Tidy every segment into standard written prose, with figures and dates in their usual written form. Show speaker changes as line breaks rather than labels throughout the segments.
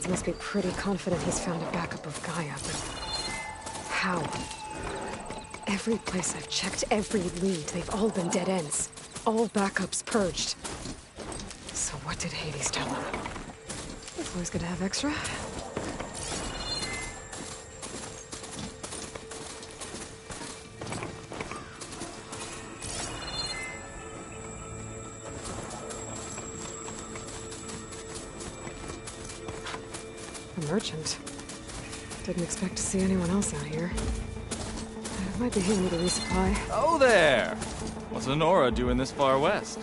Sylens must be pretty confident he's found a backup of Gaia, but how? Every place I've checked, every lead, they've all been dead ends. All backups purged. So what did Hades tell him? It's always good to have extra. A merchant. Didn't expect to see anyone else out here. Might be handy to resupply.
Oh there! What's Honora doing this far west?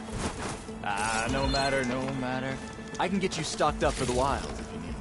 No matter, no matter. I can get you stocked up for the wild if you need.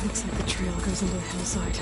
Looks like the trail goes into the hillside.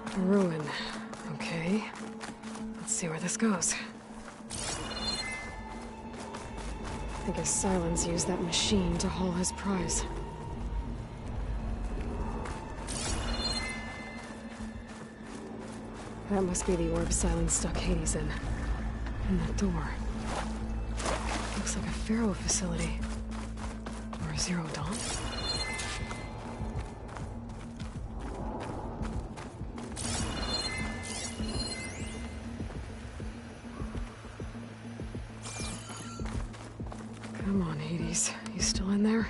A ruin. Okay. Let's see where this goes. I guess Sylens used that machine to haul his prize. That must be the orb Sylens stuck Hades in. And that door. Looks like a Pharaoh facility. Or a Zero Dawn? Come on, Hades. You still in there?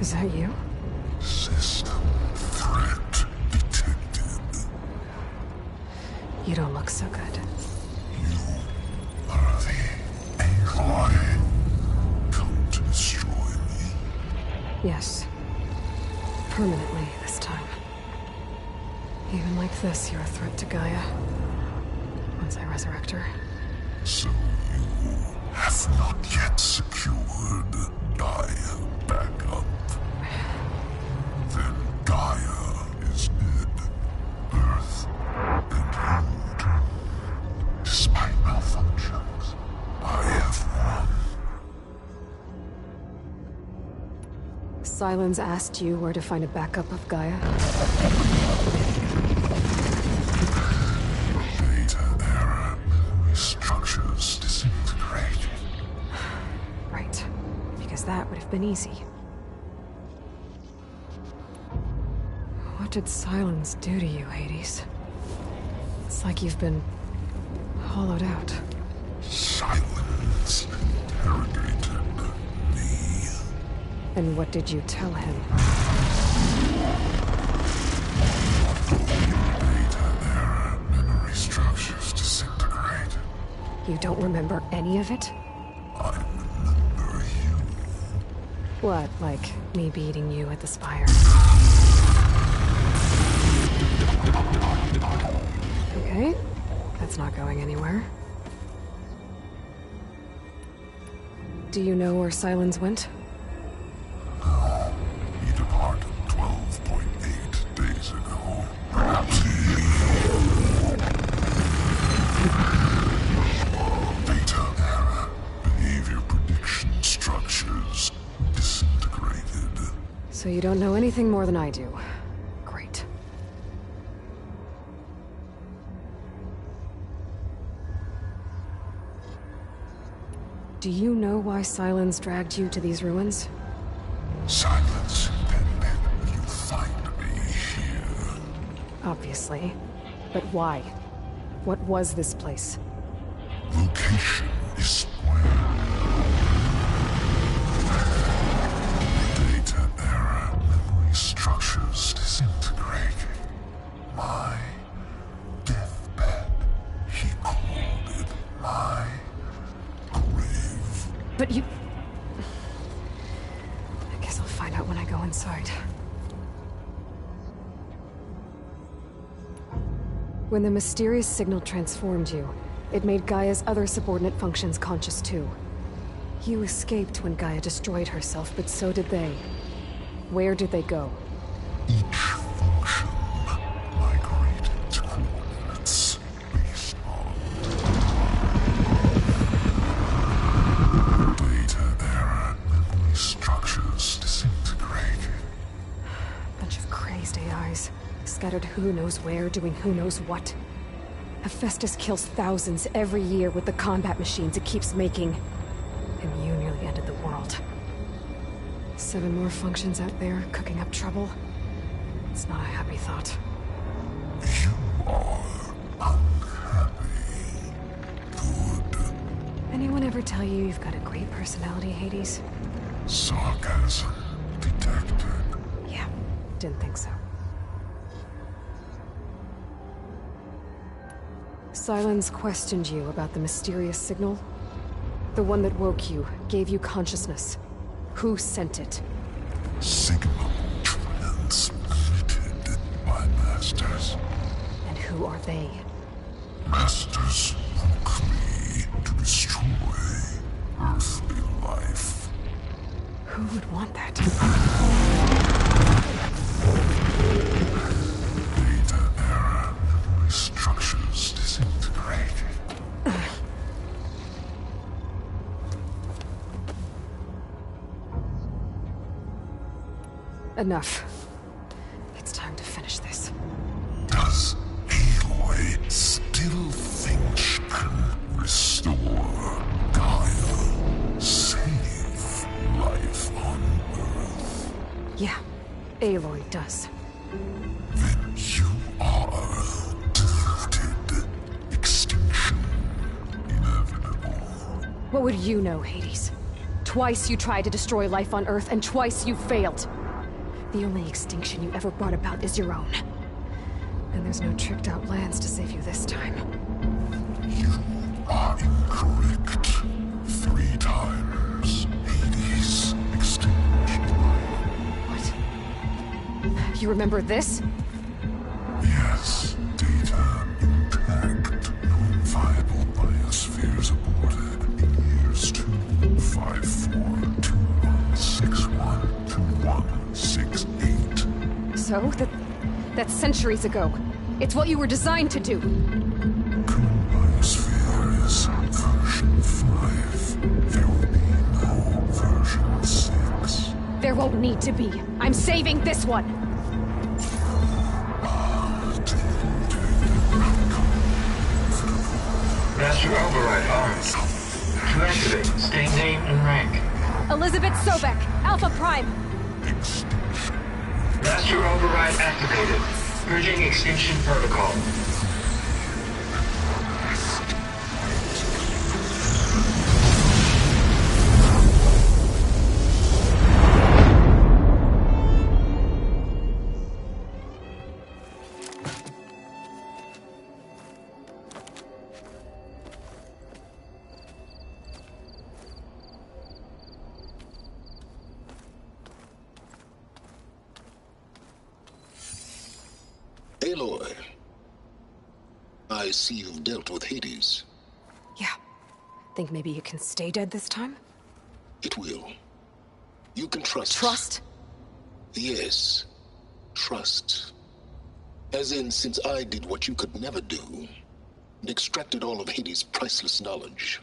Is that you?
System threat detected.
You don't look so good.
You are the Aloy. Come to destroy me.
Yes. Permanently this time. Even like this, you're a threat to Gaia. Once I resurrect her.
So you have not yet secured Gaia backup. Then Gaia is dead. Earth and you, despite malfunctions, I have won.
Sylens asked you where to find a backup of Gaia?
Data error. Memory structures disintegrated.
Right. Because that would have been easy. What did silence do to you, Hades? It's like you've been hollowed out.
Silence interrogated me.
And what did you tell him?
Data error, memory structures disintegrate.
You don't remember any of it?
I remember you.
What, like me beating you at the Spire? Okay, that's not going anywhere. Do you know where Silence went?
No, he departed 12.8 days ago. Perhaps he... Data error, behavior prediction structures disintegrated.
So you don't know anything more than I do. Great. Do you know why Silence dragged you to these ruins?
Silence intended you find me here.
Obviously. But why? What was this place?
Location is square. Data error, memory structures disintegrating. My deathbed, he called it my grave.
But you... I guess I'll find out when I go inside. When the mysterious signal transformed you, it made Gaia's other subordinate functions conscious too. You escaped when Gaia destroyed herself, but so did they. Where did they go?
Each function migrated to coordinates based on data error, memory structures disintegrating.
Bunch of crazed AIs, scattered who knows where, doing who knows what. Hephaestus kills thousands every year with the combat machines it keeps making. And you nearly ended the world. 7 more functions out there, cooking up trouble. It's not a happy thought.
You are unhappy. Good.
Anyone ever tell you you've got a great personality, Hades?
Sarcasm detected.
Yeah, didn't think so. Silence questioned you about the mysterious signal. The one that woke you, gave you consciousness. Who sent it?
Signal transmitted by masters.
And who are they?
Masters woke me to destroy earthly life.
Who would want that?
Data error, memory structures disintegrating.
Enough. It's time to finish this.
Does Aloy still think she can restore Gaia? Save life on Earth?
Yeah, Aloy does.
Then you are deluded. Extinction inevitable.
What would you know, Hades? Twice you tried to destroy life on Earth, and twice you failed. The only extinction you ever brought about is your own. And there's no tricked-out lands to save you this time.
You are incorrect. 3 times. Hades extinguished life.
What? You remember this?
Yes, data intact. Non-viable biospheres aborted in years 254, 2161, 2168.
So? That's centuries ago. It's what you were designed to do.
Current biosphere is version 5. There will be no version 6.
There won't need to be. I'm saving this one.
Master override armed. To activate, state name and rank.
Elizabeth Sobek, Alpha Prime.
Extinction
Master override activated. Bridging extinction protocol.
Aloy, I see you've dealt with Hades.
Yeah. Think maybe you can stay dead this time?
It will. You can trust.
Trust?
Yes. Trust. As in, since I did what you could never do, and extracted all of Hades' priceless knowledge,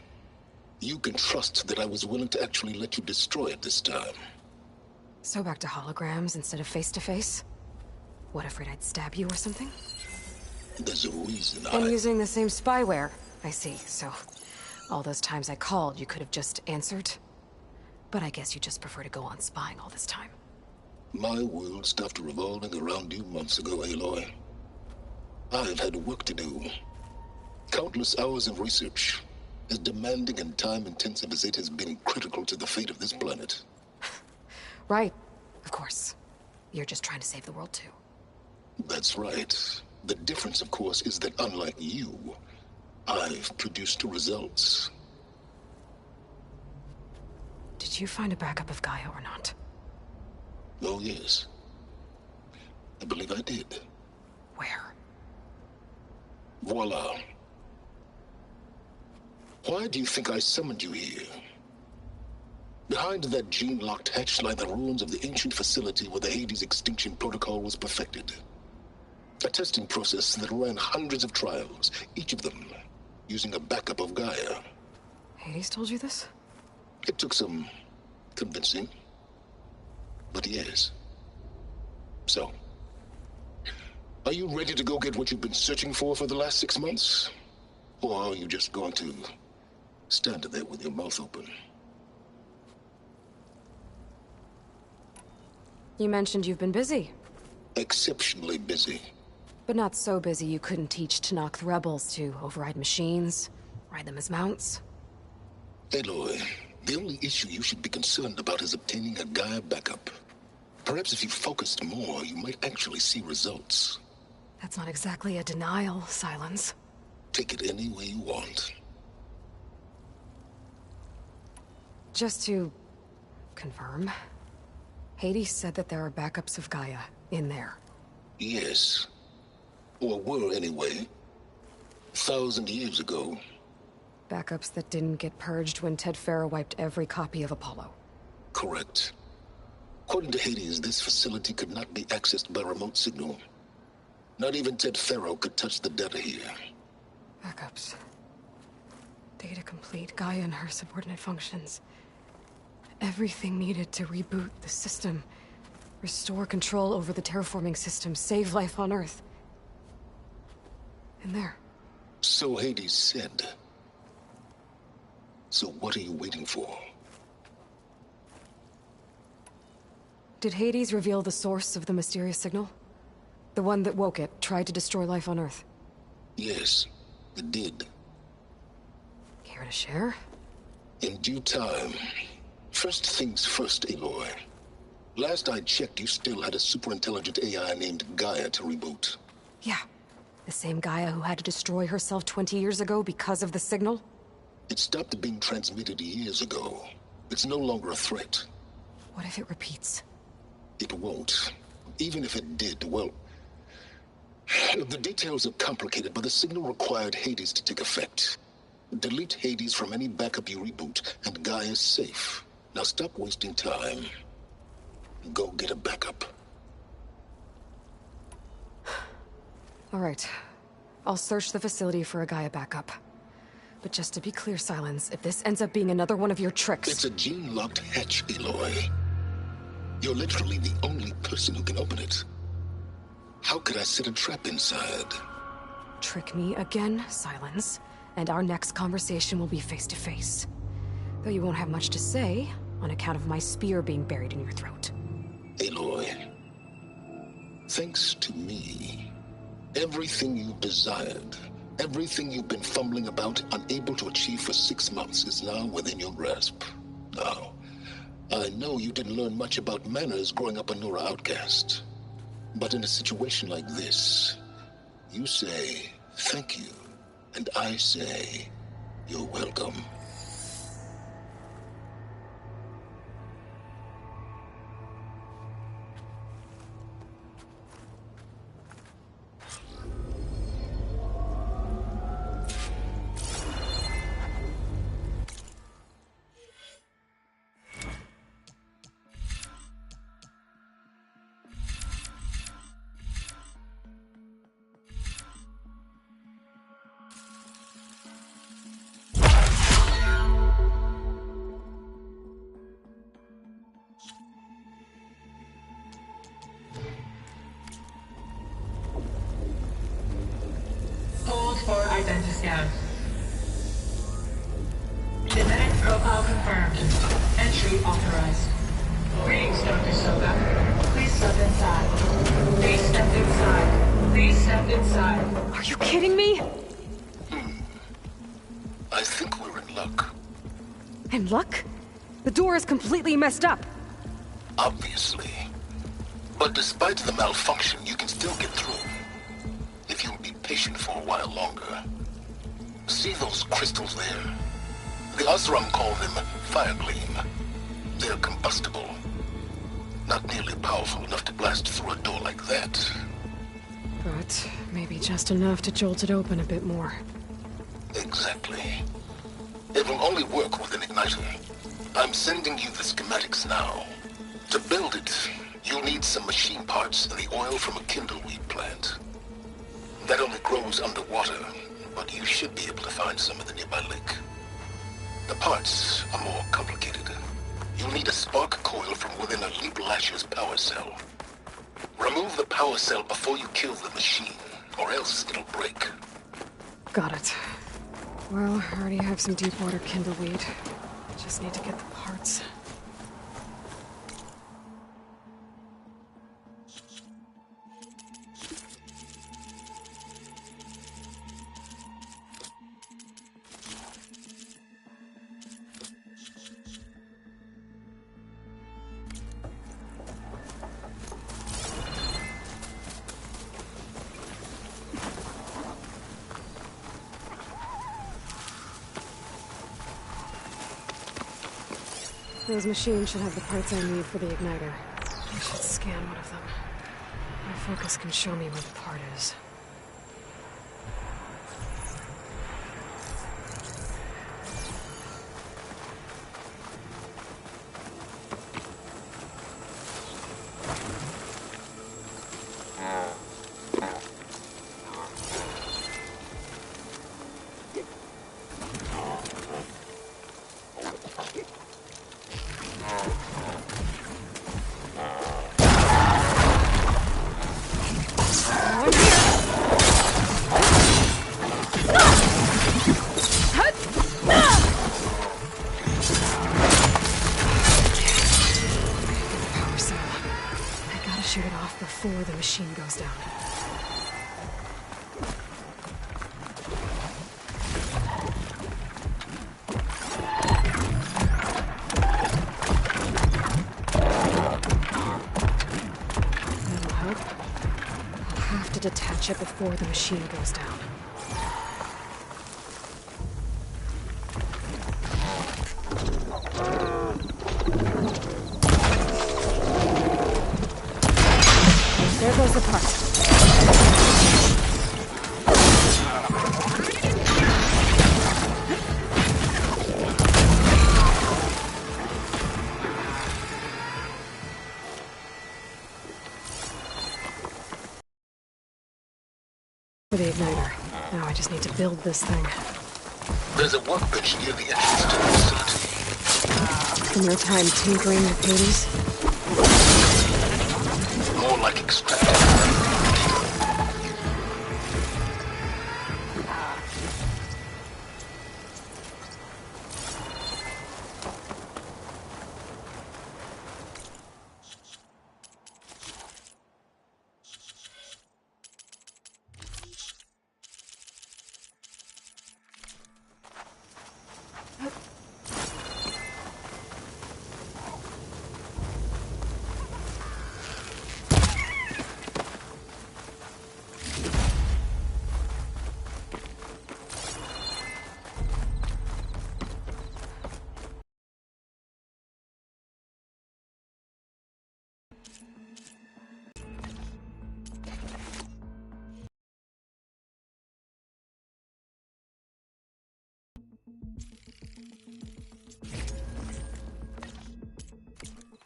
you can trust that I was willing to actually let you destroy it this time.
So back to holograms instead of face-to-face? What, afraid I'd stab you or something?
There's a reason
And using the same spyware. I see, so... all those times I called, you could have just answered? But I guess you just prefer to go on spying all this time.
My world stopped revolving around you months ago, Aloy. I've had work to do. Countless hours of research, as demanding and time-intensive as it has been critical to the fate of this planet.
Right. Of course. You're just trying to save the world, too.
That's right. The difference, of course, is that unlike you, I've produced results.
Did you find a backup of Gaia or not?
Oh, yes. I believe I did.
Where?
Voila. Why do you think I summoned you here? Behind that gene-locked hatch lie the ruins of the ancient facility where the Hades extinction protocol was perfected. A testing process that ran hundreds of trials, each of them using a backup of Gaia.
Hades told you this?
It took some convincing, but yes. So, are you ready to go get what you've been searching for the last 6 months? Or are you just going to stand there with your mouth open?
You mentioned you've been busy.
Exceptionally busy.
But not so busy you couldn't teach Tenakth rebels to override machines, ride them as mounts.
Aloy, the only issue you should be concerned about is obtaining a Gaia backup. Perhaps if you focused more, you might actually see results.
That's not exactly a denial, Silence.
Take it any way you want.
Just to confirm, Hades said that there are backups of Gaia in there.
Yes. Or were anyway. 1,000 years ago.
Backups that didn't get purged when Ted Faro wiped every copy of Apollo.
Correct. According to Hades, this facility could not be accessed by remote signal. Not even Ted Faro could touch the data here.
Backups. Data complete, Gaia and her subordinate functions. Everything needed to reboot the system. Restore control over the terraforming system, save life on Earth. In there.
So Hades said. So what are you waiting for?
Did Hades reveal the source of the mysterious signal? The one that woke it, tried to destroy life on Earth?
Yes, it did.
Care to share?
In due time. First things first, Aloy. Last I checked, you still had a superintelligent AI named Gaia to reboot.
Yeah. The same Gaia who had to destroy herself 20 years ago because of the signal?
It stopped being transmitted years ago. It's no longer a threat.
What if it repeats?
It won't. Even if it did, well... the details are complicated, but the signal required Hades to take effect. Delete Hades from any backup you reboot, and Gaia's safe. Now stop wasting time. Go get a backup.
All right. I'll search the facility for a Gaia backup. But just to be clear, Silence, if this ends up being another one of your tricks...
It's a gene-locked hatch, Aloy. You're literally the only person who can open it. How could I set a trap inside?
Trick me again, Silence, and our next conversation will be face-to-face. Though you won't have much to say, on account of my spear being buried in your throat.
Aloy, Thanks to me, everything you've desired, everything you've been fumbling about, unable to achieve for 6 months, is now within your grasp. Now, I know you didn't learn much about manners growing up a Nora outcast. But in a situation like this, you say thank you, and I say you're welcome.
Hold for identiscan. Genetic profile confirmed. Entry authorized. Greetings, Dr. Soga. Please step inside. Please step inside. Please step inside.
Are you kidding me?
I think we're in luck.
In luck? The door is completely messed up.
Obviously. But despite the malfunction, you can still get through. If you'll be patient for a while longer. See those crystals there? The Osram call them fire gleam. They're combustible. Not nearly powerful enough to blast through a door like that.
But maybe just enough to jolt it open a bit more.
Exactly. It will only work with an igniter. I'm sending you the schematics now. To build it, you'll need some machine parts and the oil from a kindleweed plant. That only grows underwater, but you should be able to find some in the nearby lake. The parts are more complicated. You'll need a spark coil from within a Leap Lasher's power cell. Remove the power cell before you kill the machine, or else it'll break.
Got it. Well, I already have some deep water kindleweed. Just need to get the parts. Those machines should have the parts I need for the igniter. I should scan one of them. My focus can show me where the part is. Shoot it off before the machine goes down. That'll help. I'll have to detach it before the machine goes down. There goes the part. For the igniter. Now I just need to build this thing.
There's a workbench near the entrance to the facility.
In your time tinkering with Hades?
More like extracting.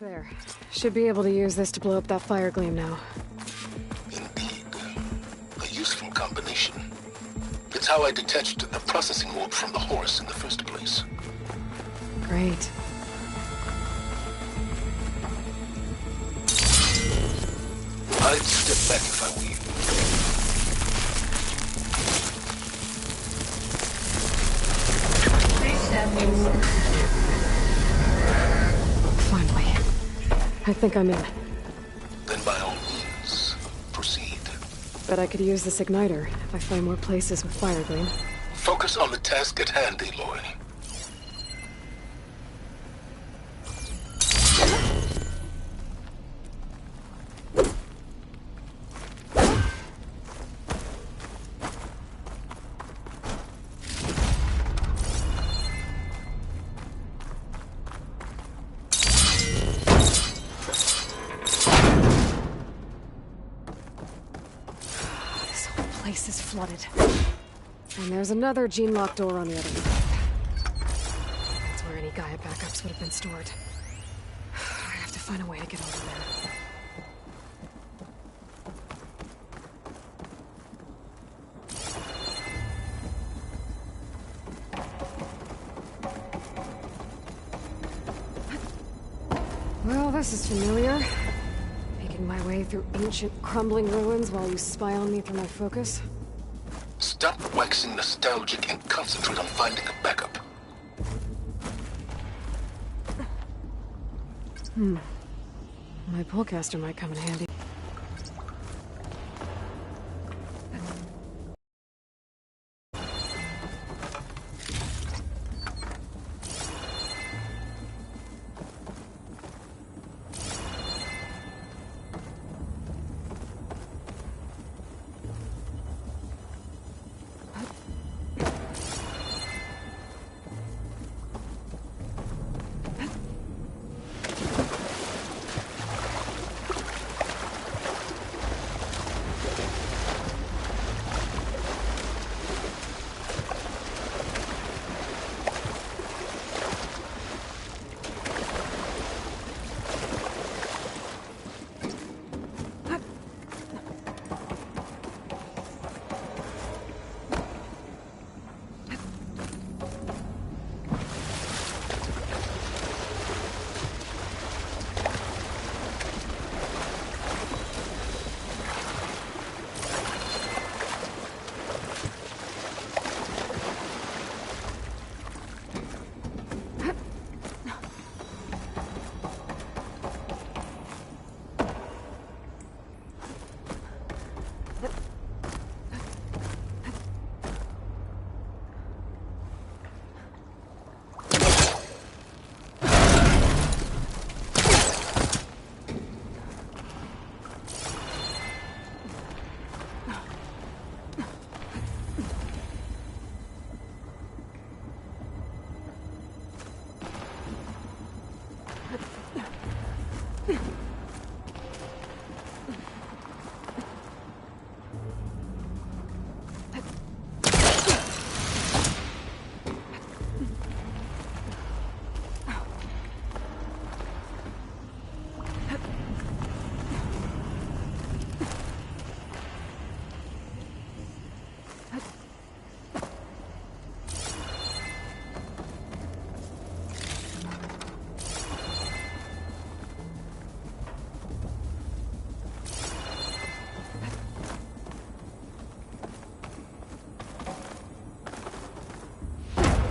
There. Should be able to use this to blow up that fire gleam now.
Indeed. A useful combination. It's how I detached the processing warp from the Horus in the first place.
Great.
I'd step back if I were you.
Please stand inside.
Finally. I think I'm in.
Then by all means, proceed.
Bet I could use this igniter if I find more places with fire gleam.
Focus on the task at hand, Aloy.
This whole place is flooded. And there's another gene-locked door on the other side. That's where any Gaia backups would have been stored. I have to find a way to get over there. Well, this is familiar. Making my way through ancient, crumbling ruins while you spy on me through my focus.
Stop waxing nostalgic and concentrate on finding a backup.
My pullcaster might come in handy.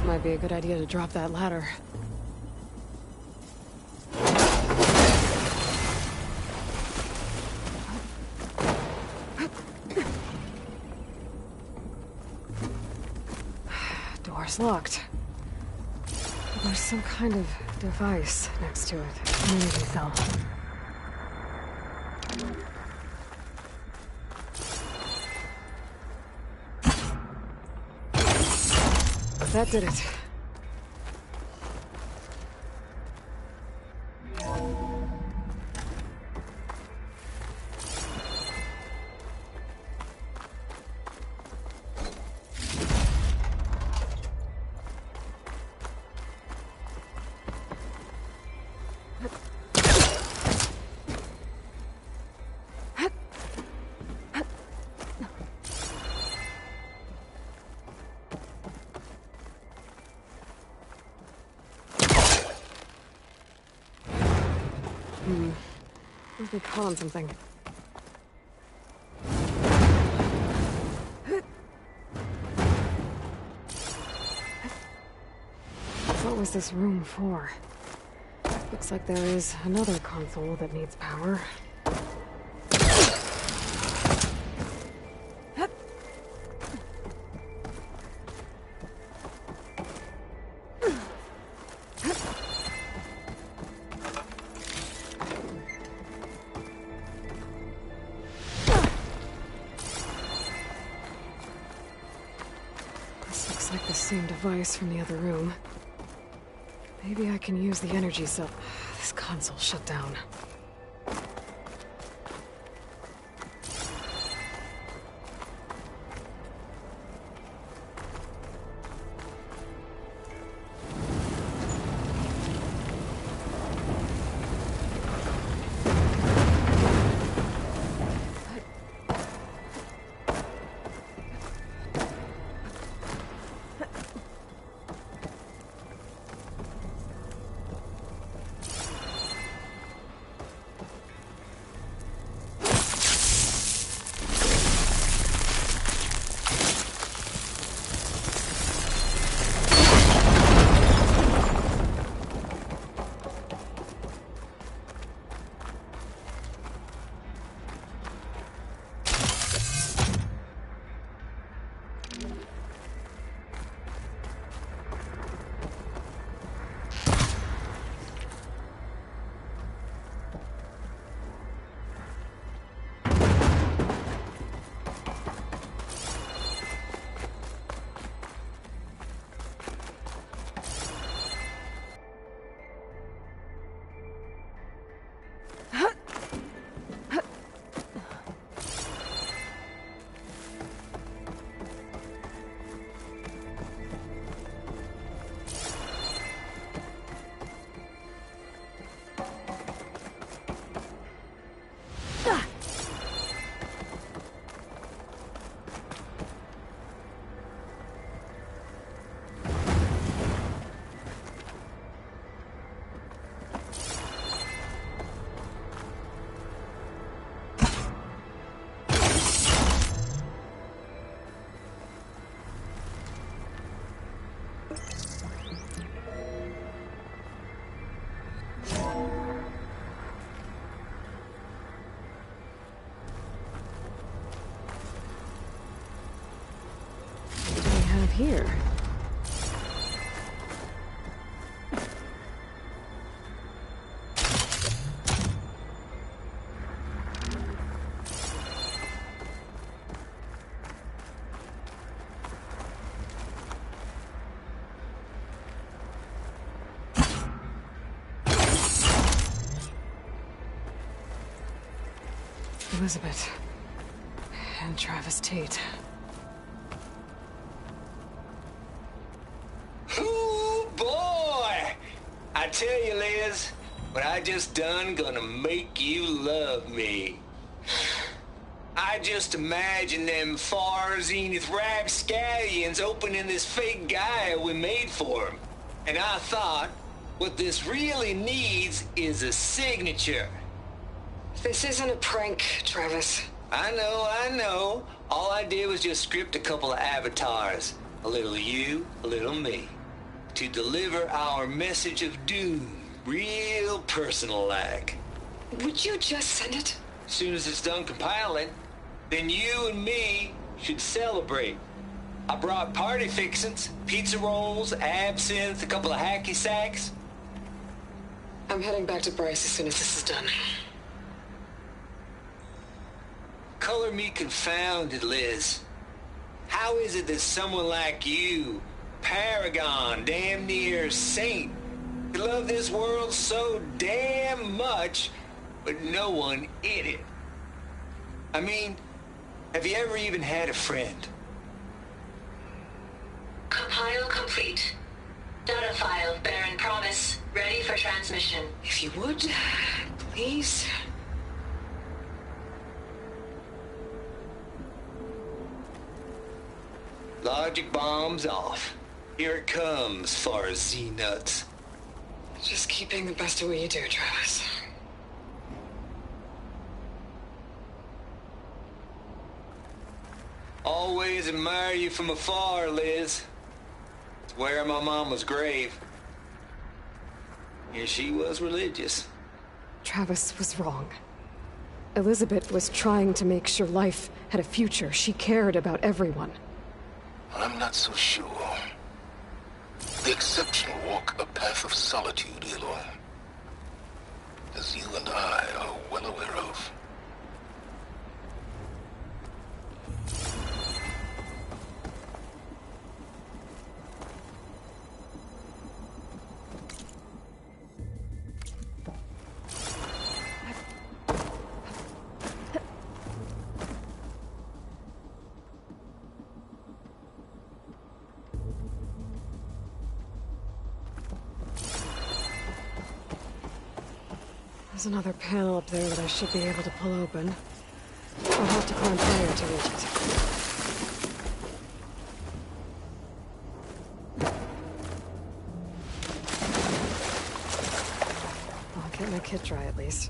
Might be a good idea to drop that ladder. Door's locked. There's some kind of device next to it. Energy cell. That did it. Must be caught on something. What was this room for? Looks like there is another console that needs power. This looks like the same device from the other room. Maybe I can use the energy cell. This console shut down. Here. Elizabeth and Travis Tate.
I tell you, Liz, what I just done gonna make you love me. I just imagine them far zenith rapscallions opening this fake Gaia we made for him. And I thought, what this really needs is a signature.
This isn't a prank, Travis.
I know. All I did was just script a couple of avatars. A little you, a little me. To deliver our message of doom, real personal-like.
Would you just send it?
As soon as it's done compiling, then you and me should celebrate. I brought party fixins, pizza rolls, absinthe, a couple of hacky sacks.
I'm heading back to Bryce as soon as this is done.
Color me confounded, Liz. How is it that someone like you, paragon, damn near saint, could love this world so damn much, but no one in it? I mean, have you ever even had a friend?
Compile complete. Data file, Baron Promise, ready for transmission.
If you would, please.
Logic bomb's off. Here it comes, far as Z-nuts.
Just keep being the best at what you do, Travis.
always admire you from afar, Liz. It's where my mama's grave. Yeah, she was religious.
Travis was wrong. Elizabeth was trying to make sure life had a future. She cared about everyone.
I'm not so sure. The exceptional walk a path of solitude, Aloy. As you and I are well aware of.
There's another panel up there that I should be able to pull open. I'll have to climb higher to reach it. I'll get my kit dry at least.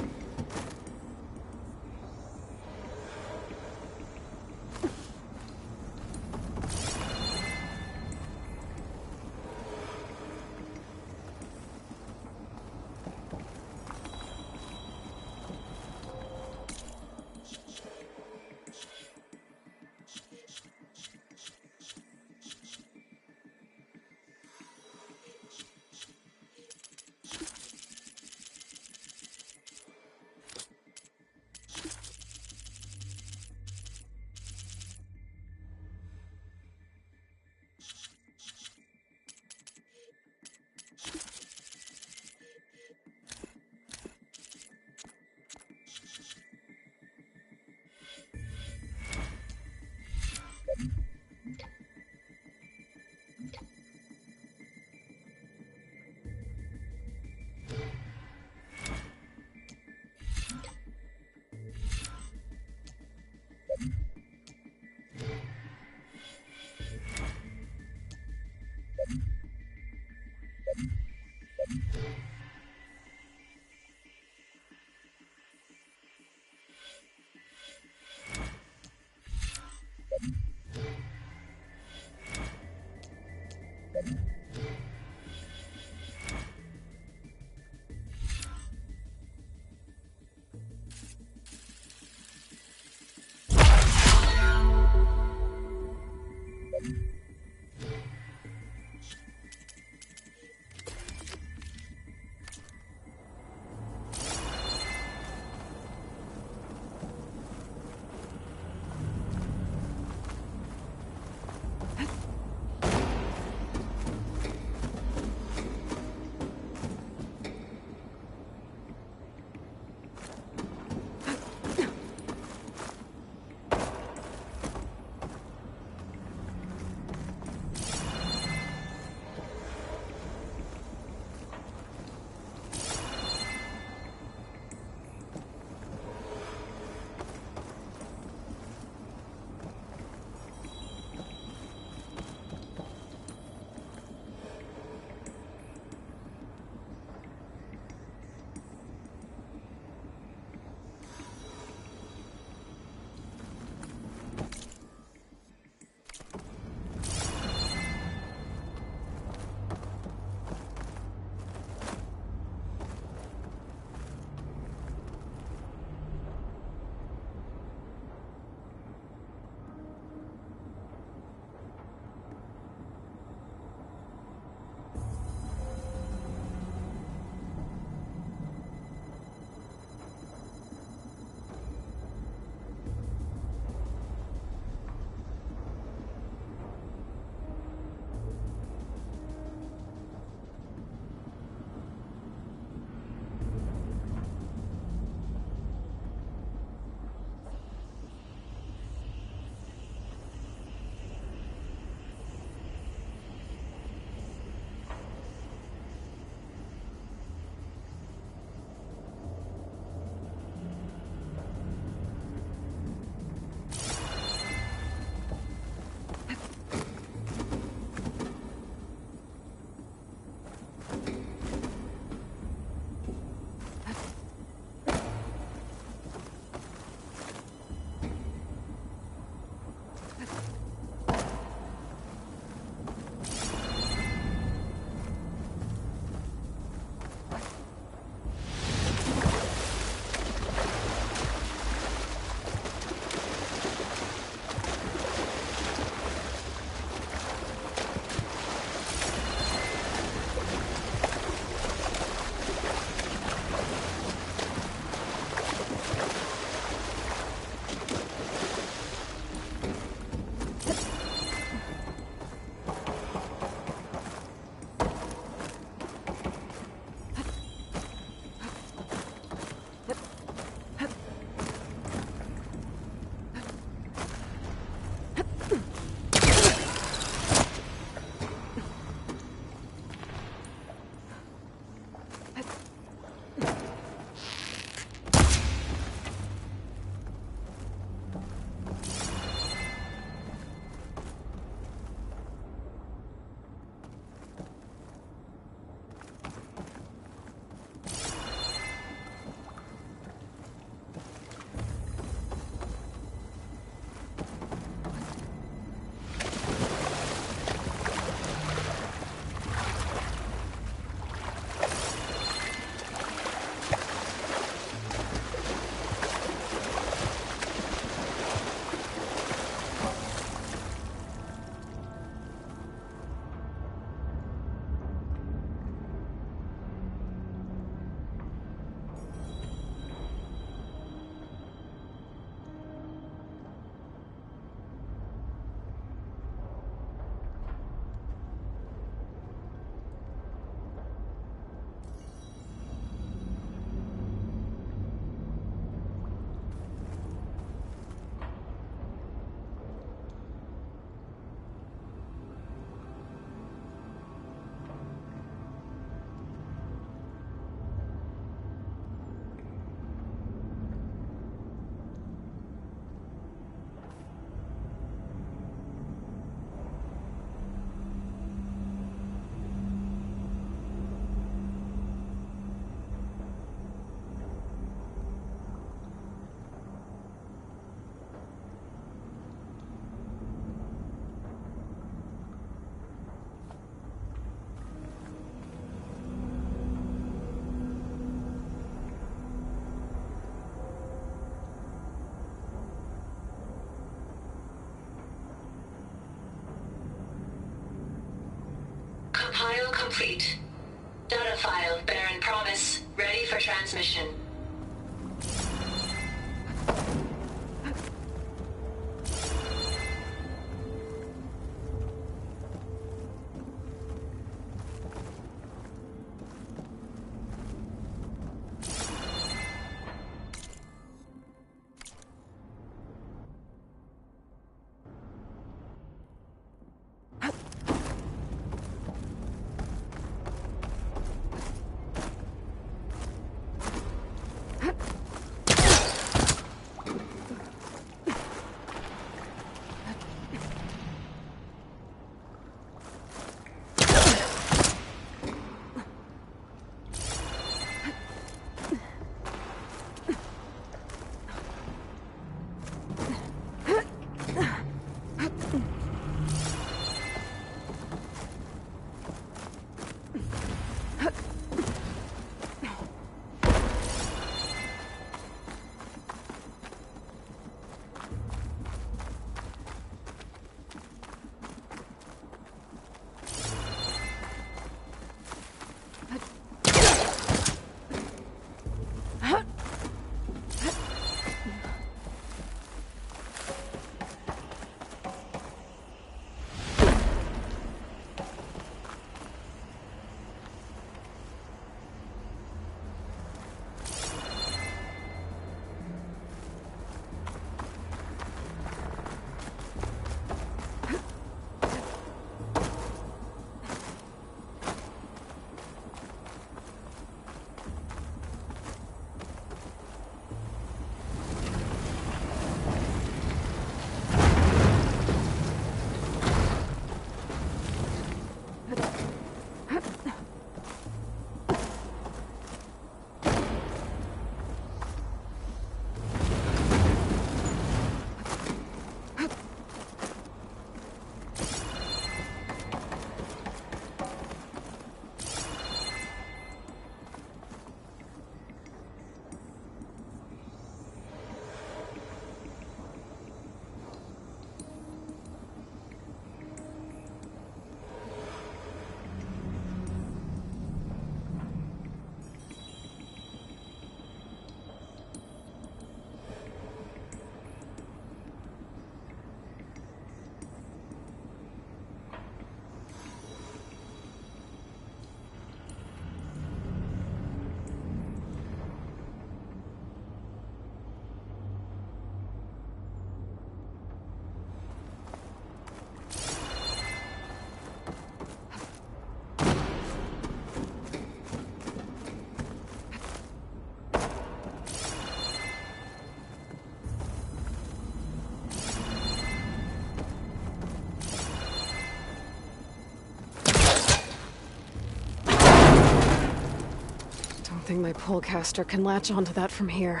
think my pullcaster can latch onto that from here.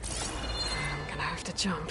I'm gonna have to jump.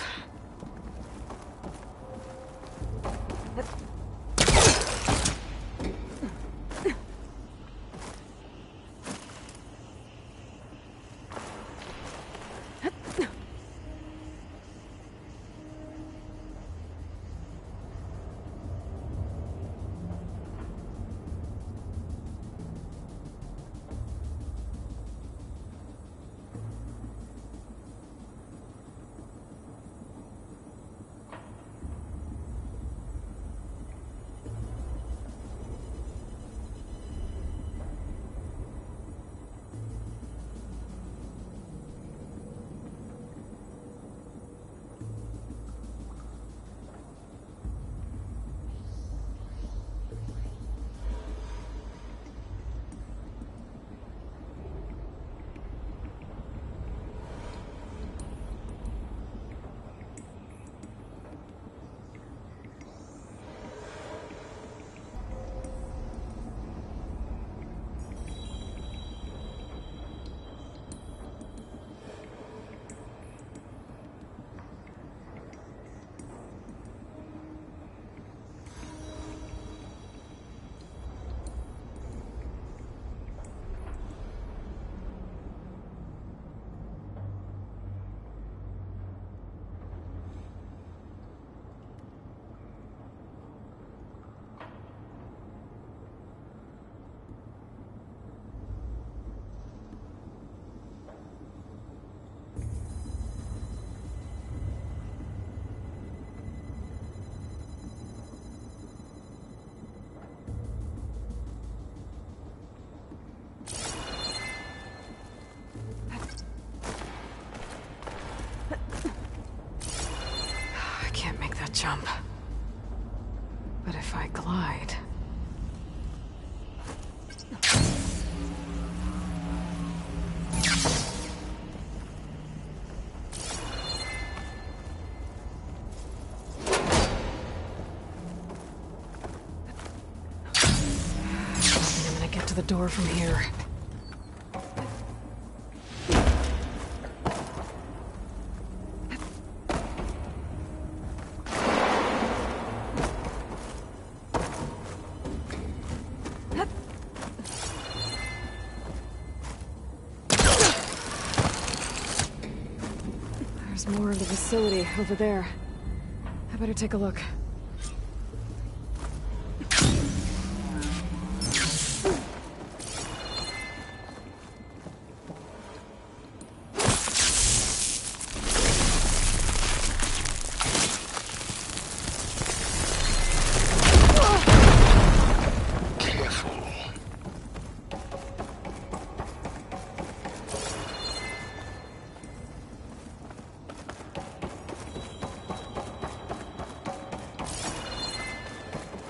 Jump. But if I glide... I'm gonna get to the door from here. More of the facility over there. I better take a look.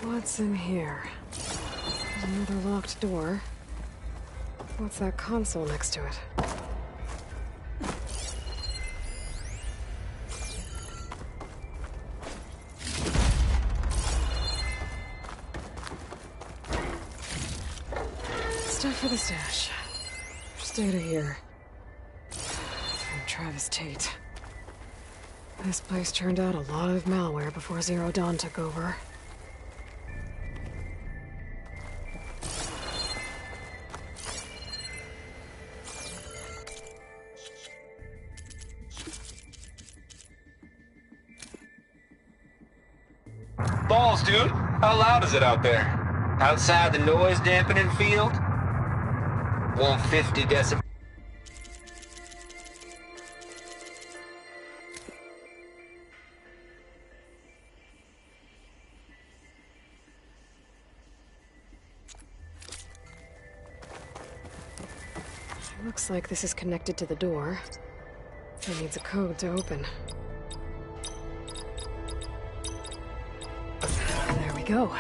What's in here? Another locked door. What's that console next to it? Stuff for the stash. Just data here. From Travis Tate. This place turned out a lot of malware before Zero Dawn took over.
Balls, dude. How loud is it out there?
Outside the noise dampening field? 150 decibels.
Looks like this is connected to the door. It needs a code to open. There we go.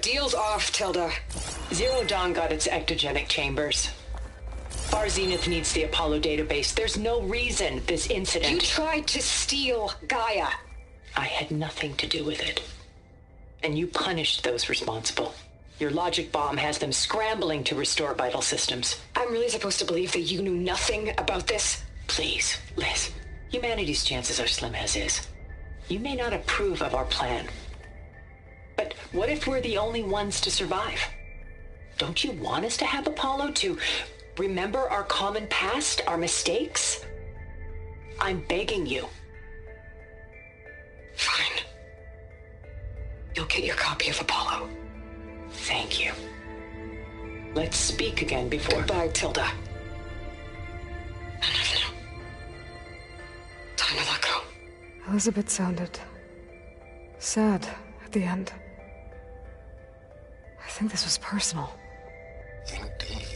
deal's off, Tilda.
Zero Dawn got its ectogenic chambers. Far Zenith needs the Apollo database. There's no reason this incident...
You tried to steal Gaia.
I had nothing to do with it. And you punished those responsible. Your logic bomb has them scrambling to restore vital systems.
I'm really supposed to believe that you knew nothing about this?
Please, Liz. Humanity's chances are slim as is. You may not approve of our plan. But what if we're the only ones to survive? Don't you want us to have Apollo to remember our common past, our mistakes? I'm begging you.
Fine. You'll get your copy of Apollo.
Thank you. Let's speak again before...
Goodbye, Tilda. Time to let go.
Elizabeth sounded sad at the end. I think this was personal.
Indeed.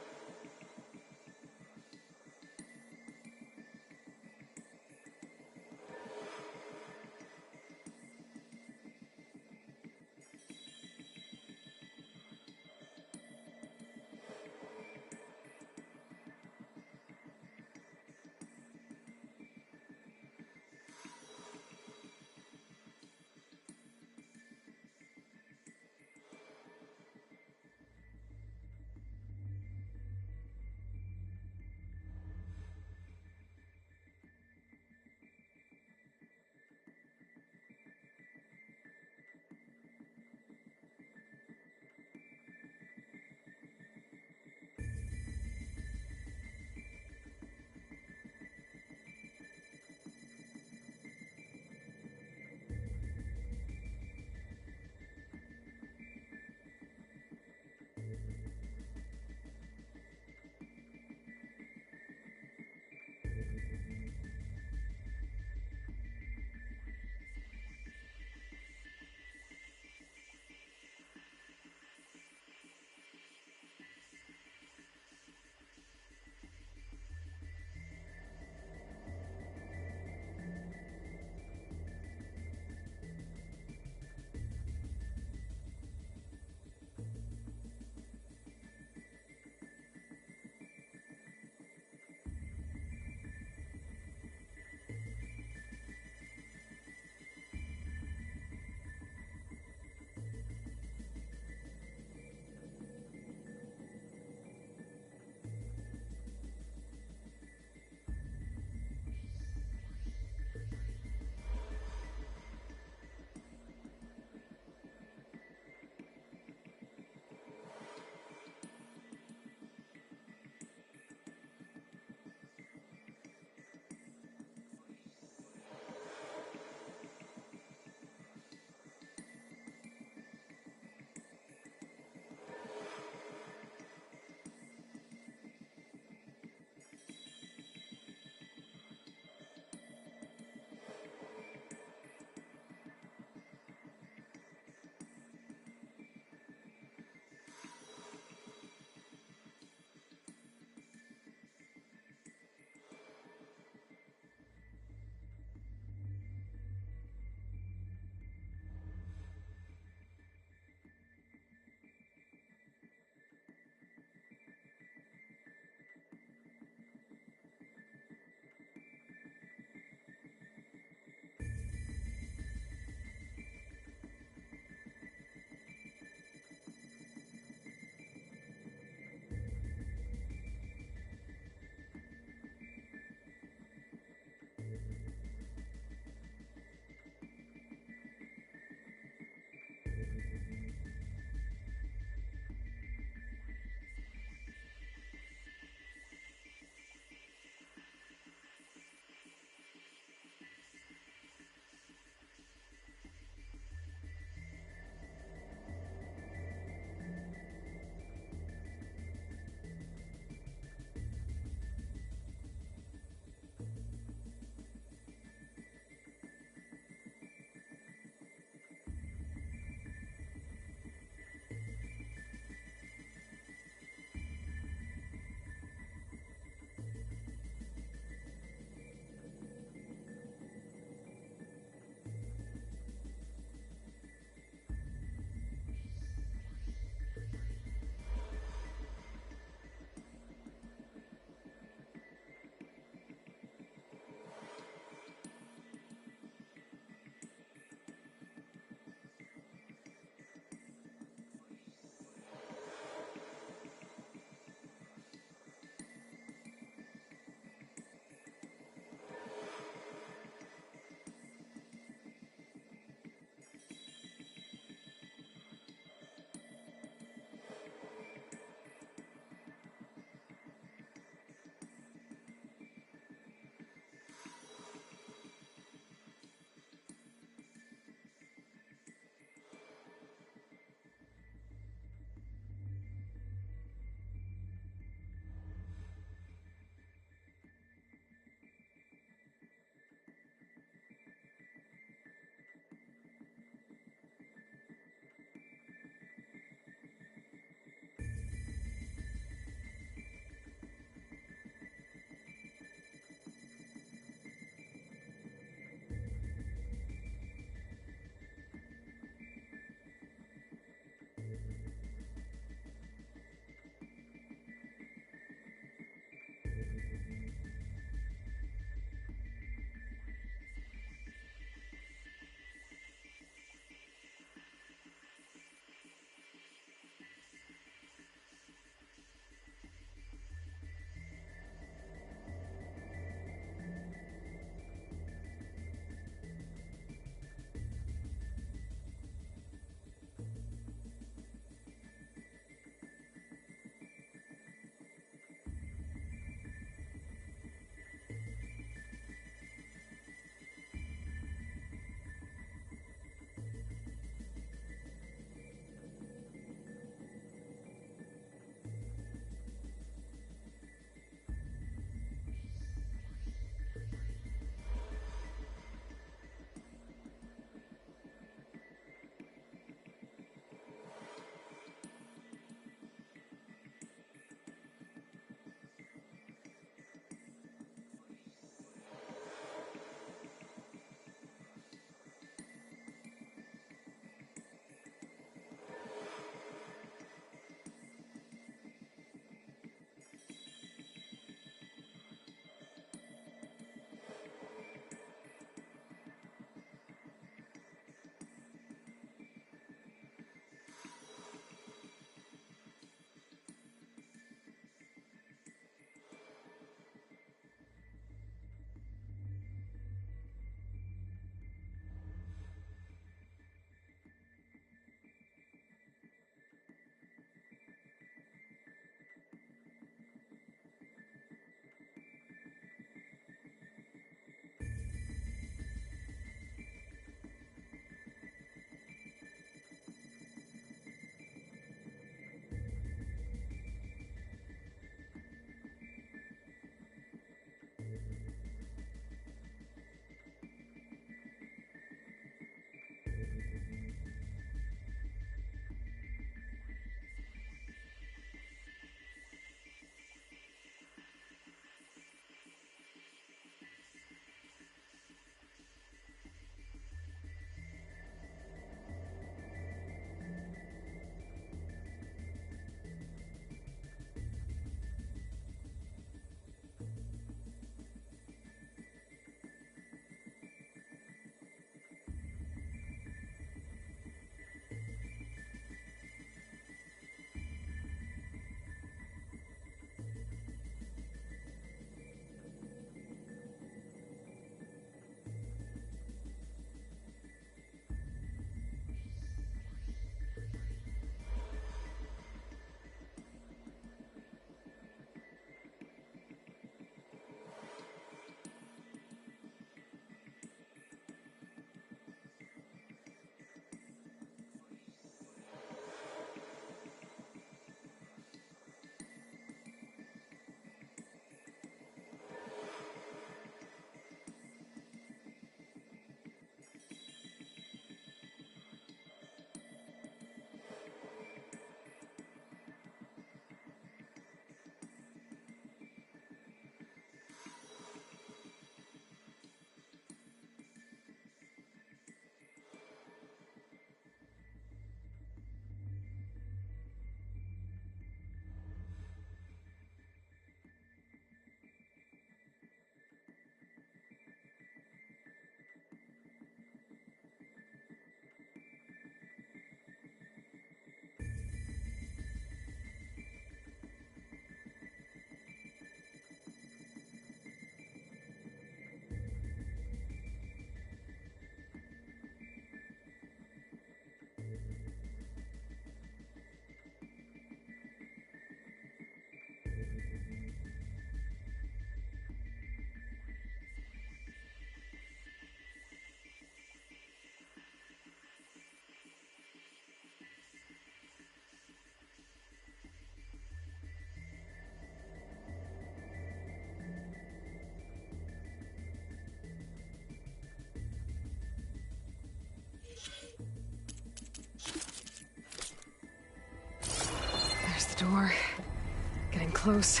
close.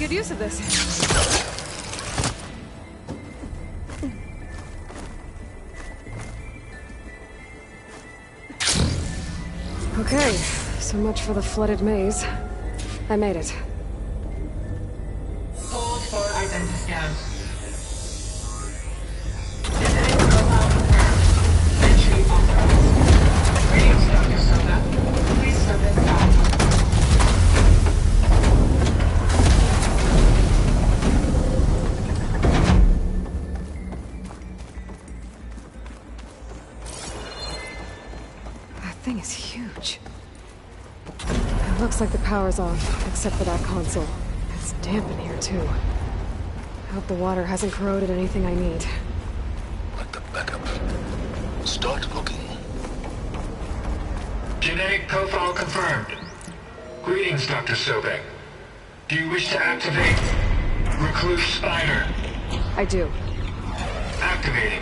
good use of this. Okay, so much for the flooded maze. I made it.
Hold for identiscan. Entry authorized. Greetings, Dr. Soda. Please step inside.
That thing is huge. It looks like the power's off, except for that console. It's damp in here, too. I hope the water hasn't corroded anything I need.
Like the backup. Start looking.
Genetic profile confirmed. Greetings, Dr. Sobek. Do you wish to activate Recluse Spider?
I do.
Activating.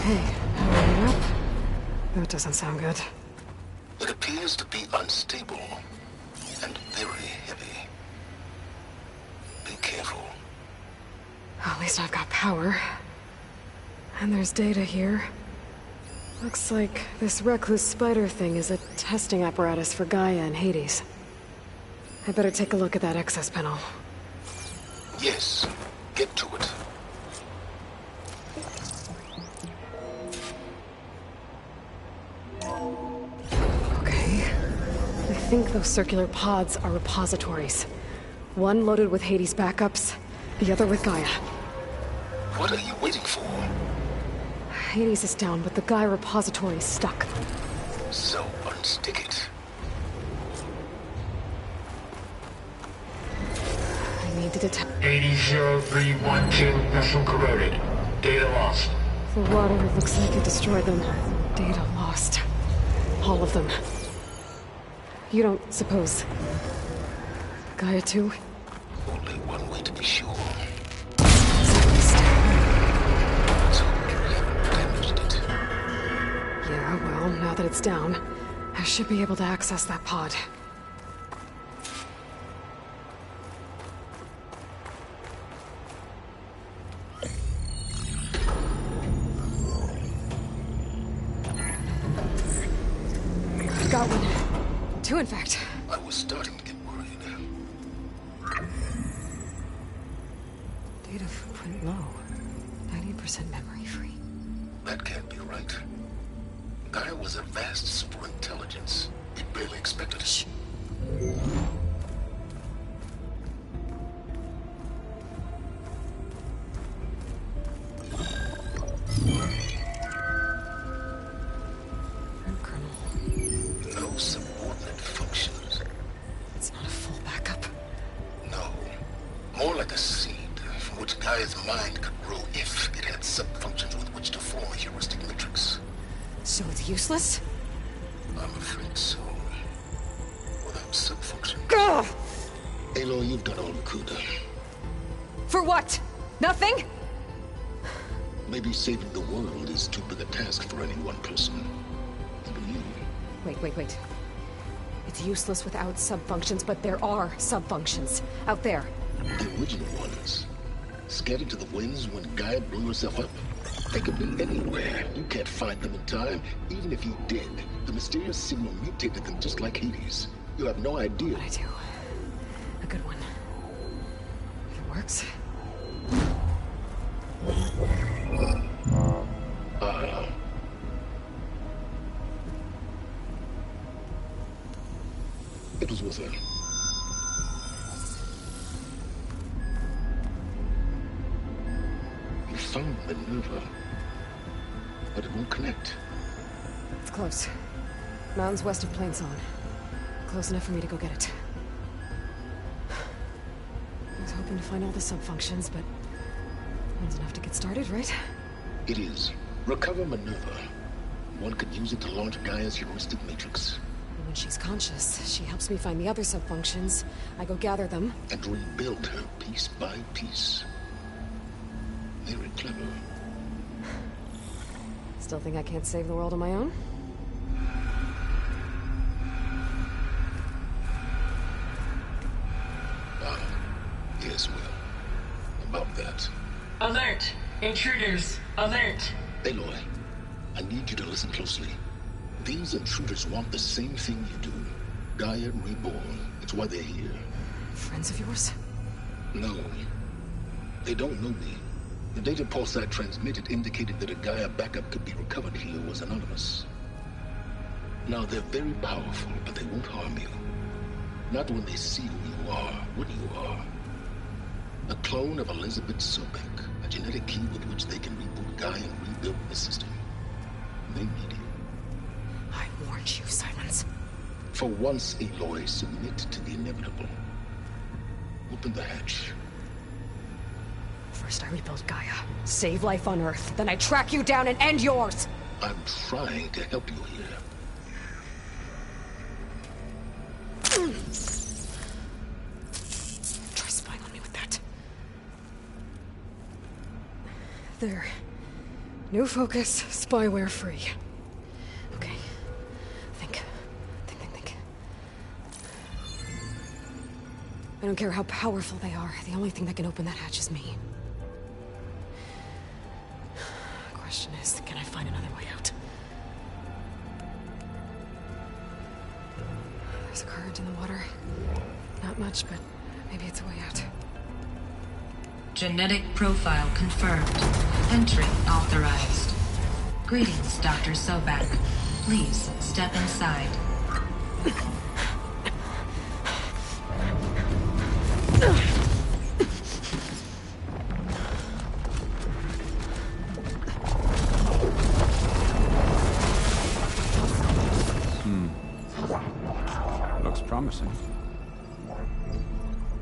Hey, powering up? That doesn't sound good.
It appears to be unstable and very heavy. Be careful.
At least I've got power. And there's data here. Looks like this Recluse Spider thing is a testing apparatus for Gaia and Hades. I better take a look at that access panel.
Yes, get to it.
Okay. I think those circular pods are repositories. One loaded with Hades backups, the other with Gaia.
What are you waiting for?
Hades is down, but the Gaia repository is stuck.
So unstick it.
I need to detect
800312 vessel corroded. Data lost.
the water. It looks like it destroyed them. Data lost. All of them. You don't suppose Gaia too?
Only one way to be sure.
Somebody's
So you haven't damaged it.
Yeah, well, now that it's down, I should be able to access that pod. I've got one. Two, in fact.
I was starting to get worried.
Data footprint low. 90% memory free.
That can't be right. Gaia was a vast superintelligence. We barely expected it.
Colonel,
No subordinate functions.
it's not a full backup.
No. More like a seed from which Gaia's mind could grow if it had subfunctions with which to form a heuristic matrix.
So it's useless?
I'm afraid so. Without subfunction.
Ugh!
Aloy, you've done all you could.
For what? Nothing?
Maybe saving the world is too big a task for any one person. Even you.
Wait. It's useless without subfunctions, but there are subfunctions out there.
The original ones. Scattered to the winds when Gaia blew herself up. They could be anywhere. You can't find them in time. Even if you did, the mysterious signal mutated them just like Hades. You have no idea.
But I do. A good one. If it works.
It was with her. You found Minerva, but it won't connect.
It's close. Mountains west of Plainsong. Close enough for me to go get it. I was hoping to find all the subfunctions, but one's enough to get started, right?
It is. Recover Minerva. One could use it to launch Gaia's heuristic matrix.
When she's conscious, she helps me find the other subfunctions. I go gather them.
And rebuild her piece by piece. Very clever.
Still think I can't save the world on my own?
Yes. as well. About that.
Alert! Intruders! Alert!
Aloy, I need you to listen closely. These intruders want the same thing you do. Gaia reborn. It's why they're here.
Friends of yours?
No. They don't know me. The data pulse I transmitted indicated that a Gaia backup could be recovered here was anonymous. Now, they're very powerful, but they won't harm you. Not when they see who you are, what you are. A clone of Elizabeth Sobek, a genetic key with which they can reboot Gaia and rebuild the system. They need you.
I warned you, Silence.
For once, Aloy, submit to the inevitable. Open the hatch.
First I rebuild Gaia, save life on Earth, then I track you down and end yours!
I'm trying to help you here.
Try spying on me with that. There. New focus, spyware free. Okay. Think. I don't care how powerful they are. The only thing that can open that hatch is me. Question is, can I find another way out? There's a current in the water. Not much, but maybe it's a way out.
Genetic profile confirmed. Entry authorized. Greetings, Dr. Sobek. Please step inside.
Looks promising.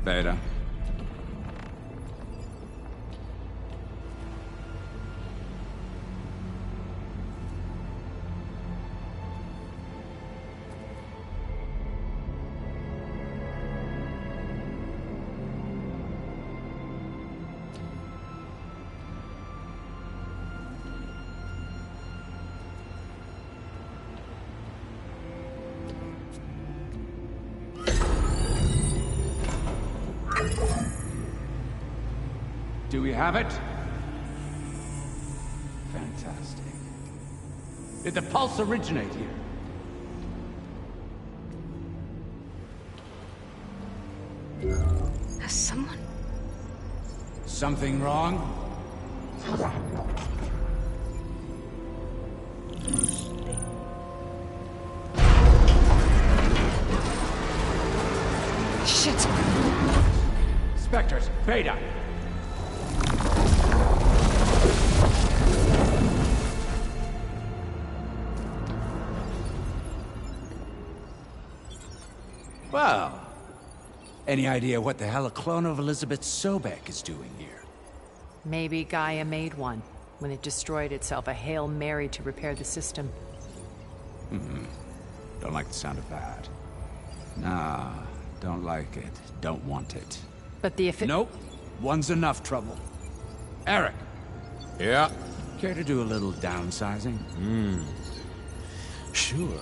Beta. Do we have it? Fantastic. Did the pulse originate here?
Has someone...
Something wrong?
Shit!
Spectres, Beta! Well, any idea what the hell a clone of Elizabeth Sobek is doing here?
Maybe Gaia made one when it destroyed itself, a Hail Mary to repair the system.
Don't like the sound of that. Nah, don't like it. Don't want it.
But the
Nope. One's enough trouble. Eric.
Yeah?
Care to do a little downsizing?
Sure.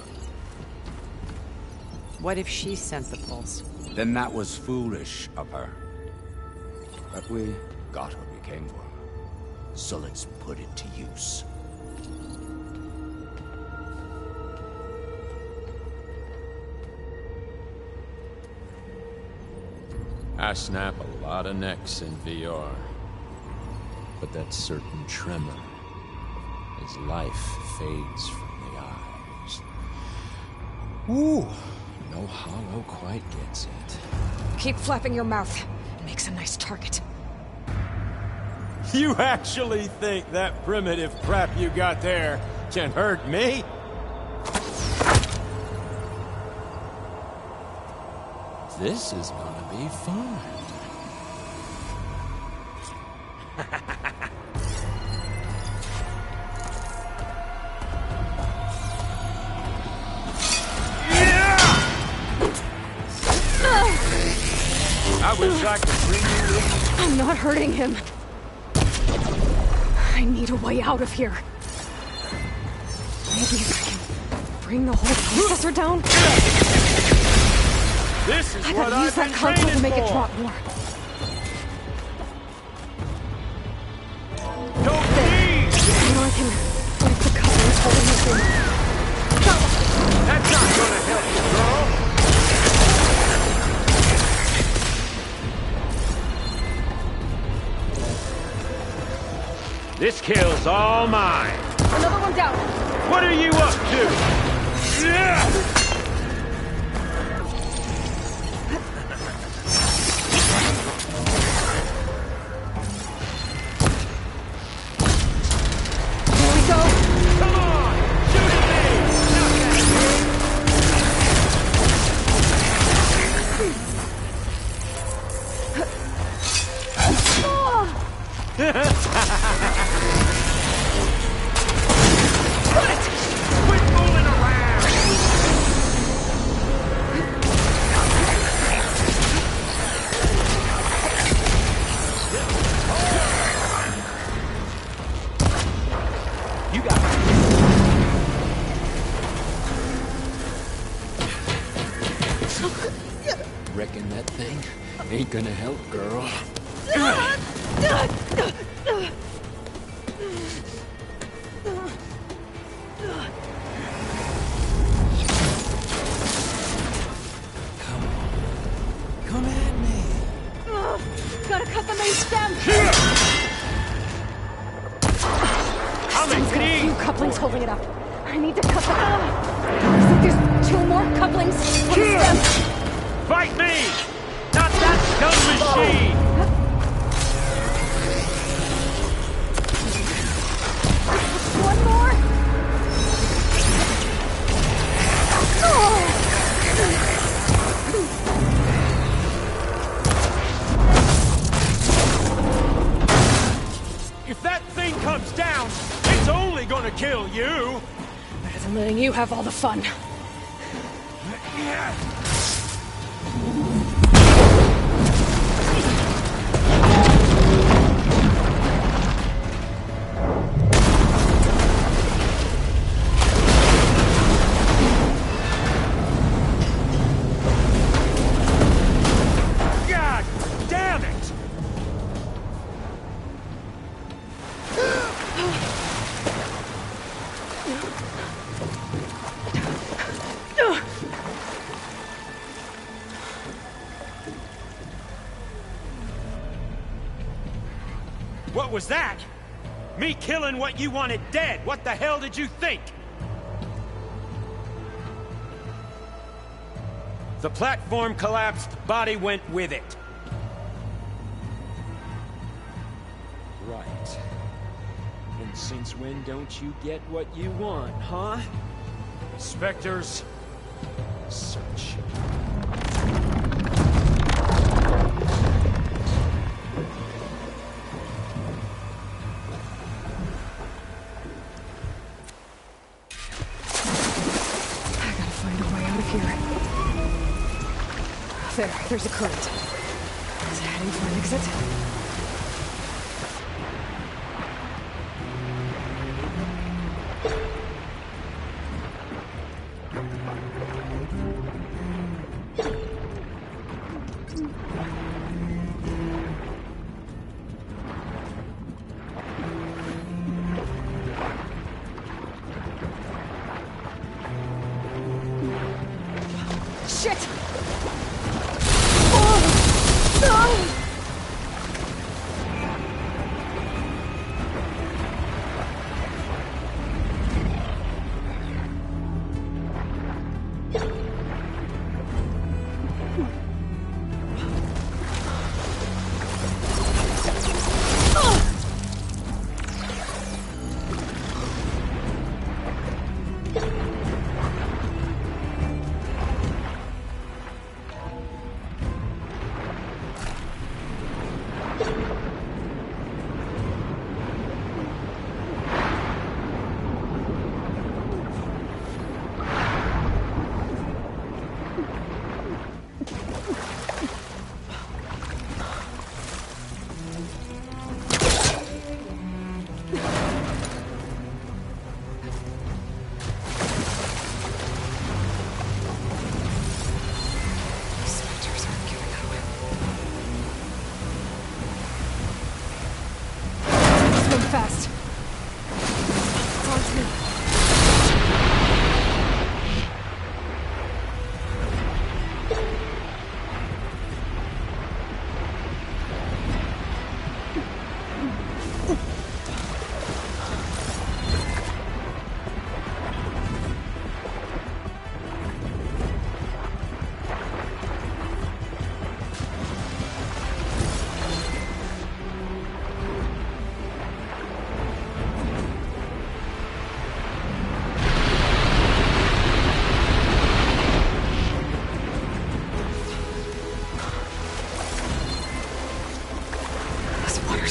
What if she sent the pulse?
Then that was foolish of her. But we got what we came for. So let's put it to use.
I snap a lot of necks in VR. But that certain tremor as life fades from the eyes. Ooh, no hollow quite gets it.
Keep flapping your mouth. It makes a nice target.
You actually think that primitive crap you got there can hurt me? This is gonna be fun. I wish I could bring you.
I'm not hurting him. I need a way out of here. Maybe if I can bring the whole processor down.
This is
I
what
gotta
I've
use that
been
console to
training
make it
for.
drop more. holding this in.
That's not gonna help you, girl! This kill's all mine!
Another one down!
What are you up to? Yeah! Reckon that thing ain't gonna help, girl.
Come at me.
Gotta cut the main stem!
How many
Stem's got a few couplings holding it up. I need to cut them. I think there's 2 more couplings on the stem.
Fight me! Not that dumb machine!
One more!
If that thing comes down, it's only gonna kill you!
Better than letting you have all the fun.
God damn it! What was that? Me killing what you wanted dead. What the hell did you think? The platform collapsed, body went with it. Right. And since when don't you get what you want, huh? Spectres, search.
There's a current. Is it heading for an exit? Shit!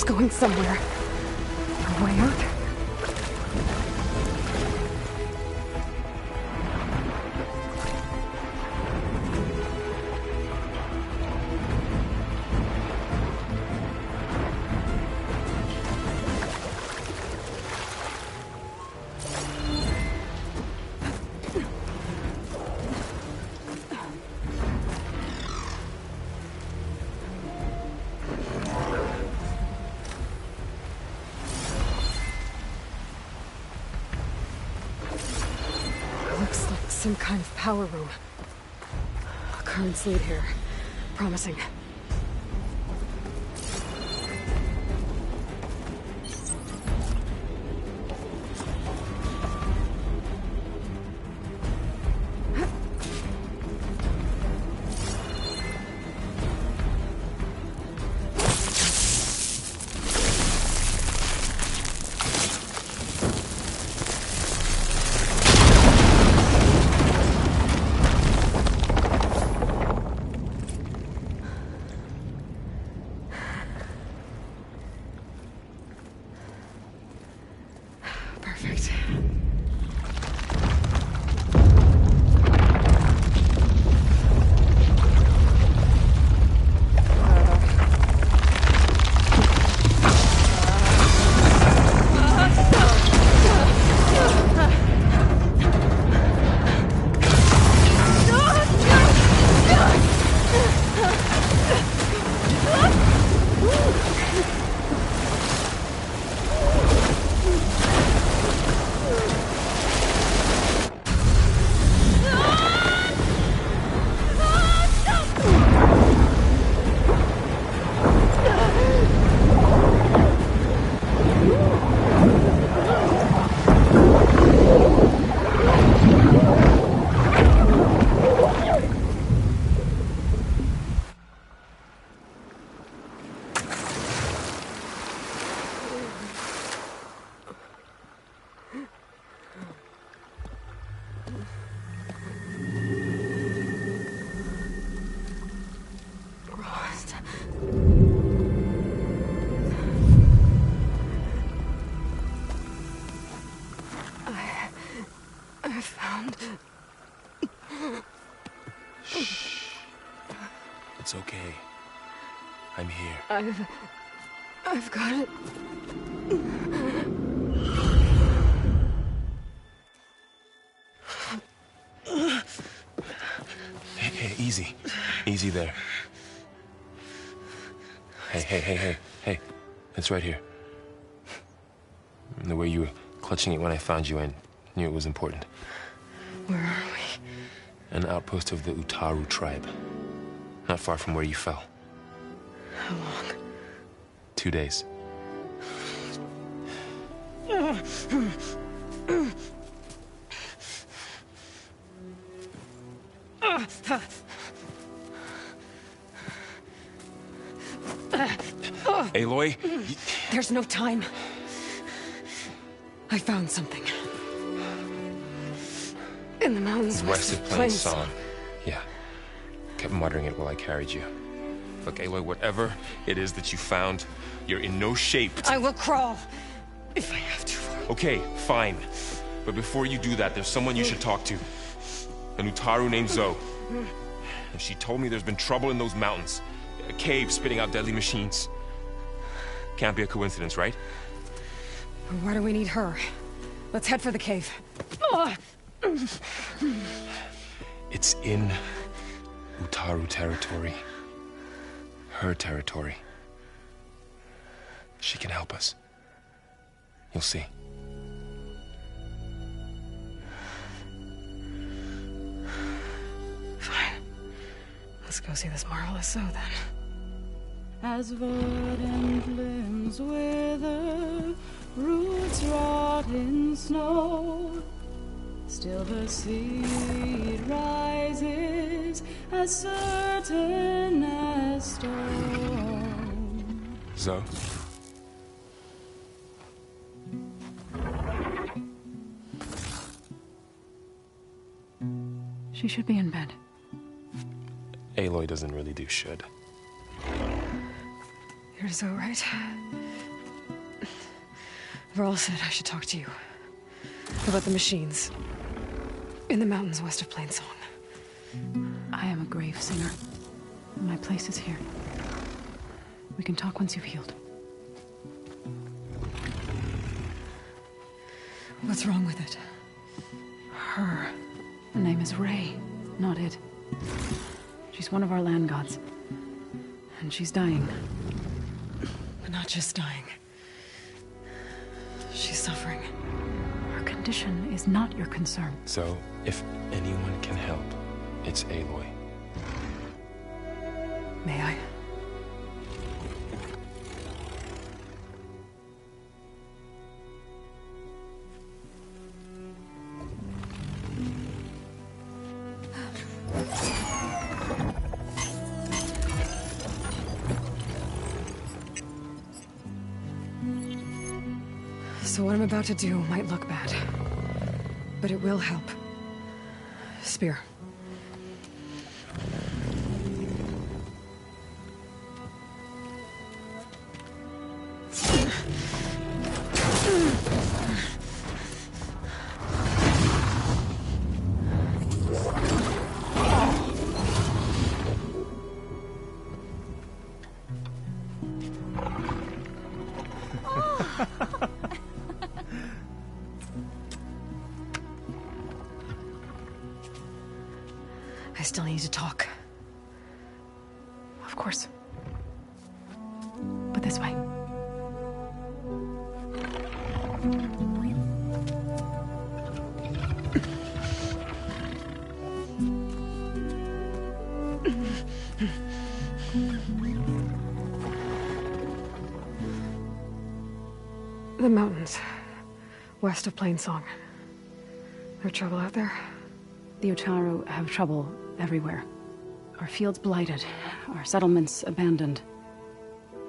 It's going somewhere. A way out? Looks like some kind of power room. Currents lead here. Promising. Perfect. I found...
Shh. It's okay. I'm here.
I've got it.
Hey, easy. Easy there. Hey. It's right here. The way you were clutching it when I found you, I knew it was important.
Where are we?
An outpost of the Utaru tribe. Not far from where you fell.
How long?
2 days. Aloy?
There's no time. I found something. In the mountains
west of Plains Song. Yeah. Kept muttering it while I carried you. Look, Aloy, whatever it is that you found, you're in no shape to...
I will crawl, if I have to.
Okay, fine. But before you do that, there's someone you should talk to. An Utaru named Zoe. And she told me there's been trouble in those mountains. A cave spitting out deadly machines. Can't be a coincidence, right?
Why do we need her? Let's head for the cave.
It's in Utaru territory. Her territory. She can help us. You'll see.
Fine. Let's go see this marvelous Zoe then.
As verdant limbs wither, roots rot in snow, still the seed rises as certain as stone.
Zoe?
She should be in bed.
Aloy doesn't really do should.
You're so right. Varl said I should talk to you. About the machines. In the mountains west of Plainsong.
I am a grave singer. My place is here. We can talk once you've healed.
What's wrong with it?
Her name is Ray, not it. She's one of our land gods. And she's dying.
But not just dying. She's suffering.
Her condition is not your concern.
So, if anyone can help, it's Aloy.
May I? So what I'm about to do might look bad, but it will help. Spear. I still need to talk.
Of course. But this way.
The mountains. West of Plainsong. There trouble out there?
The Utaru have trouble everywhere. Our fields blighted, our settlements abandoned.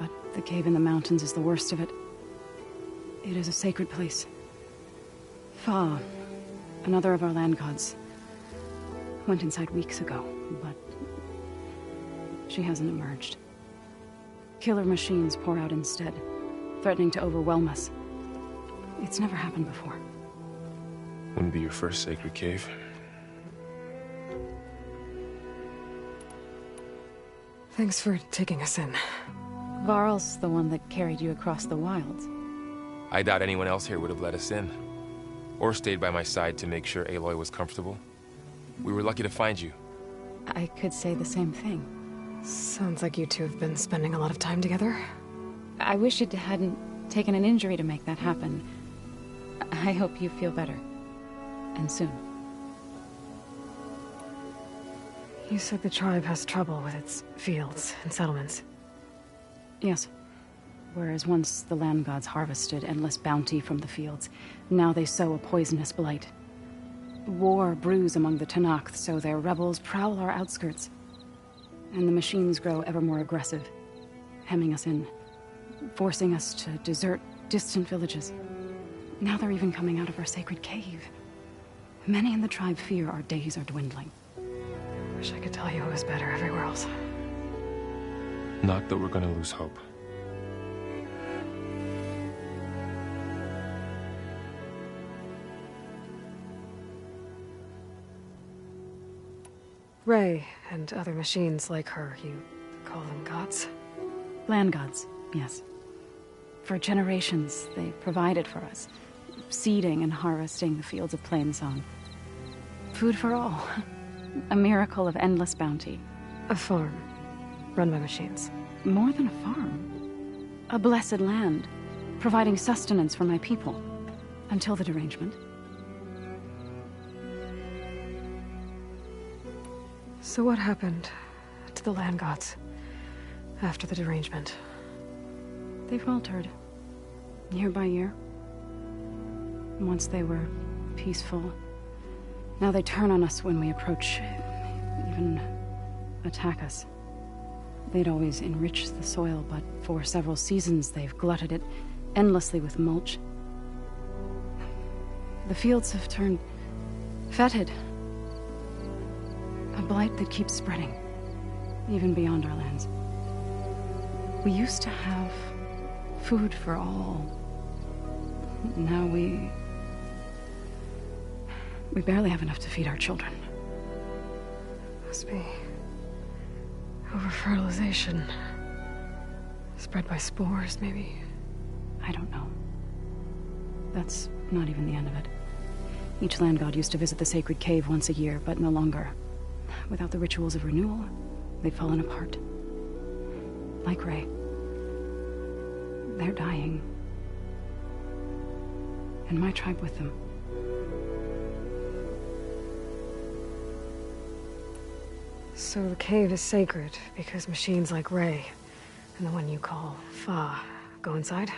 But the cave in the mountains is the worst of it. It is a sacred place. Fa, another of our land gods, went inside weeks ago, but she hasn't emerged. Killer machines pour out instead, threatening to overwhelm us. It's never happened before.
Wouldn't be your first sacred cave.
Thanks for taking us in.
Varl's the one that carried you across the wilds.
I doubt anyone else here would have let us in. Or stayed by my side to make sure Aloy was comfortable. We were lucky to find you.
I could say the same thing.
Sounds like you two have been spending a lot of time together.
I wish it hadn't taken an injury to make that happen. I hope you feel better. And soon.
You said the tribe has trouble with its fields and settlements.
Yes. Whereas once the land gods harvested endless bounty from the fields, now they sow a poisonous blight. War brews among the Tenakth, so their rebels prowl our outskirts. And the machines grow ever more aggressive, hemming us in, forcing us to desert distant villages. Now they're even coming out of our sacred cave. Many in the tribe fear our days are dwindling.
Wish I could tell you it was better everywhere else.
Not that we're gonna lose hope.
Ray and other machines like her, you call them gods?
Land gods, yes. For generations, they provided for us, seeding and harvesting the fields of Plainsong. Food for all. A miracle of endless bounty.
A farm, run by machines.
More than a farm. A blessed land, providing sustenance for my people. Until the derangement.
So what happened to the land gods after the derangement?
They faltered, year by year. Once they were peaceful. Now they turn on us when we approach, even attack us. They'd always enriched the soil, but for several seasons they've glutted it endlessly with mulch. The fields have turned fetid. A blight that keeps spreading, even beyond our lands. We used to have food for all. Now we barely have enough to feed our children.
Must be over-fertilization. Spread by spores, maybe?
I don't know. That's not even the end of it. Each land god used to visit the sacred cave once a year, but no longer. Without the rituals of renewal, they've fallen apart. Like Ray. They're dying. And my tribe with them.
So the cave is sacred because machines like Ray and the one you call Fa go inside?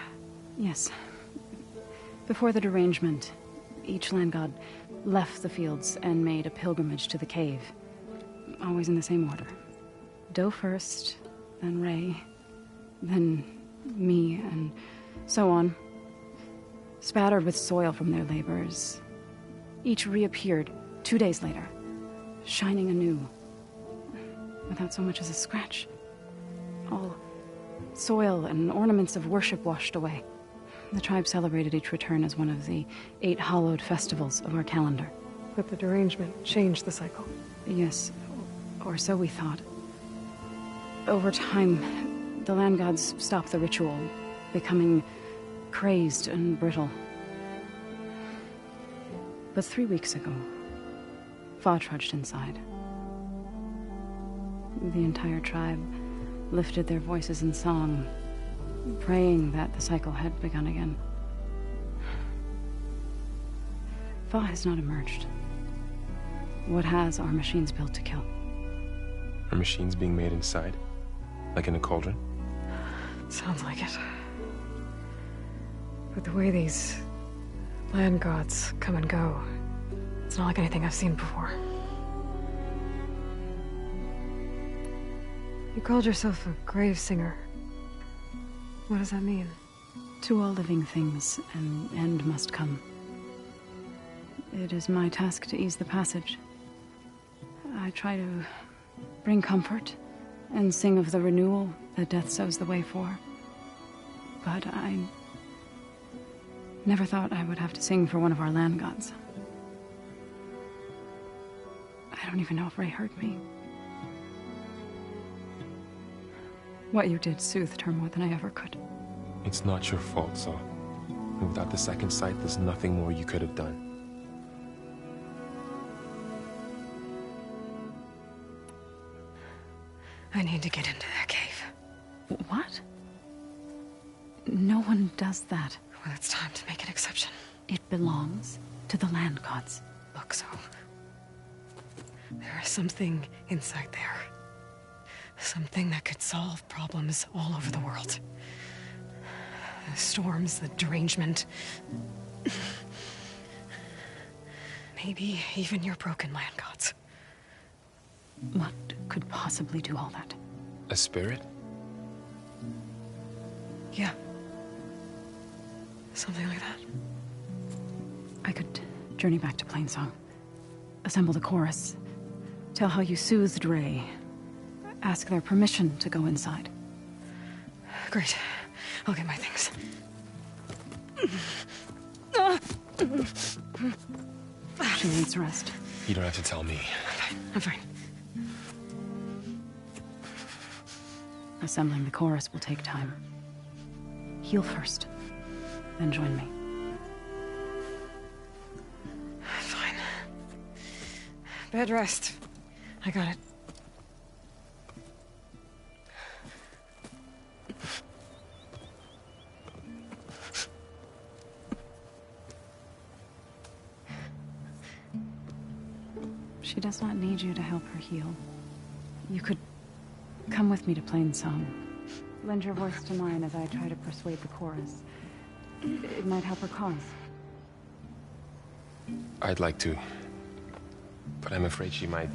Yes. Before the derangement, each land god left the fields and made a pilgrimage to the cave. Always in the same order. Do first, then Ray, then me, and so on. Spattered with soil from their labors. Each reappeared 2 days later, shining anew. Without so much as a scratch. All soil and ornaments of worship washed away. The tribe celebrated each return as one of the 8 hallowed festivals of our calendar.
But the derangement changed the cycle.
Yes, or so we thought. Over time, the land gods stopped the ritual, becoming crazed and brittle. But 3 weeks ago, Fa trudged inside. The entire tribe lifted their voices in song, praying that the cycle had begun again. Fa has not emerged. What has are machines built to kill.
Are machines being made inside? Like in a cauldron?
Sounds like it. But the way these land gods come and go, it's not like anything I've seen before. You called yourself a grave singer. What does that mean?
To all living things, an end must come. It is my task to ease the passage. I try to bring comfort and sing of the renewal that death sows the way for. But I never thought I would have to sing for one of our land gods. I don't even know if Ray heard me. What you did soothed her more than I ever could.
It's not your fault, Saw. And without the second sight, there's nothing more you could have done.
I need to get into that cave.
What? No one does that.
Well, it's time to make an exception.
It belongs to the land gods.
Look, so there is something inside there. Something that could solve problems all over the world. The storms, the derangement. Maybe even your broken land gods.
What could possibly do all that?
A spirit?
Yeah. Something like that.
I could journey back to Plainsong. Assemble the chorus. Tell how you soothed Ray. Ask their permission to go inside.
Great. I'll get my things.
She needs rest.
You don't have to tell me.
I'm fine.
Assembling the chorus will take time. Heal first, then join me.
Fine. Bed rest. I got it.
She does not need you to help her heal. You could come with me to Plainsong. Lend your voice to mine as I try to persuade the chorus. It might help her cause.
I'd like to. But I'm afraid she might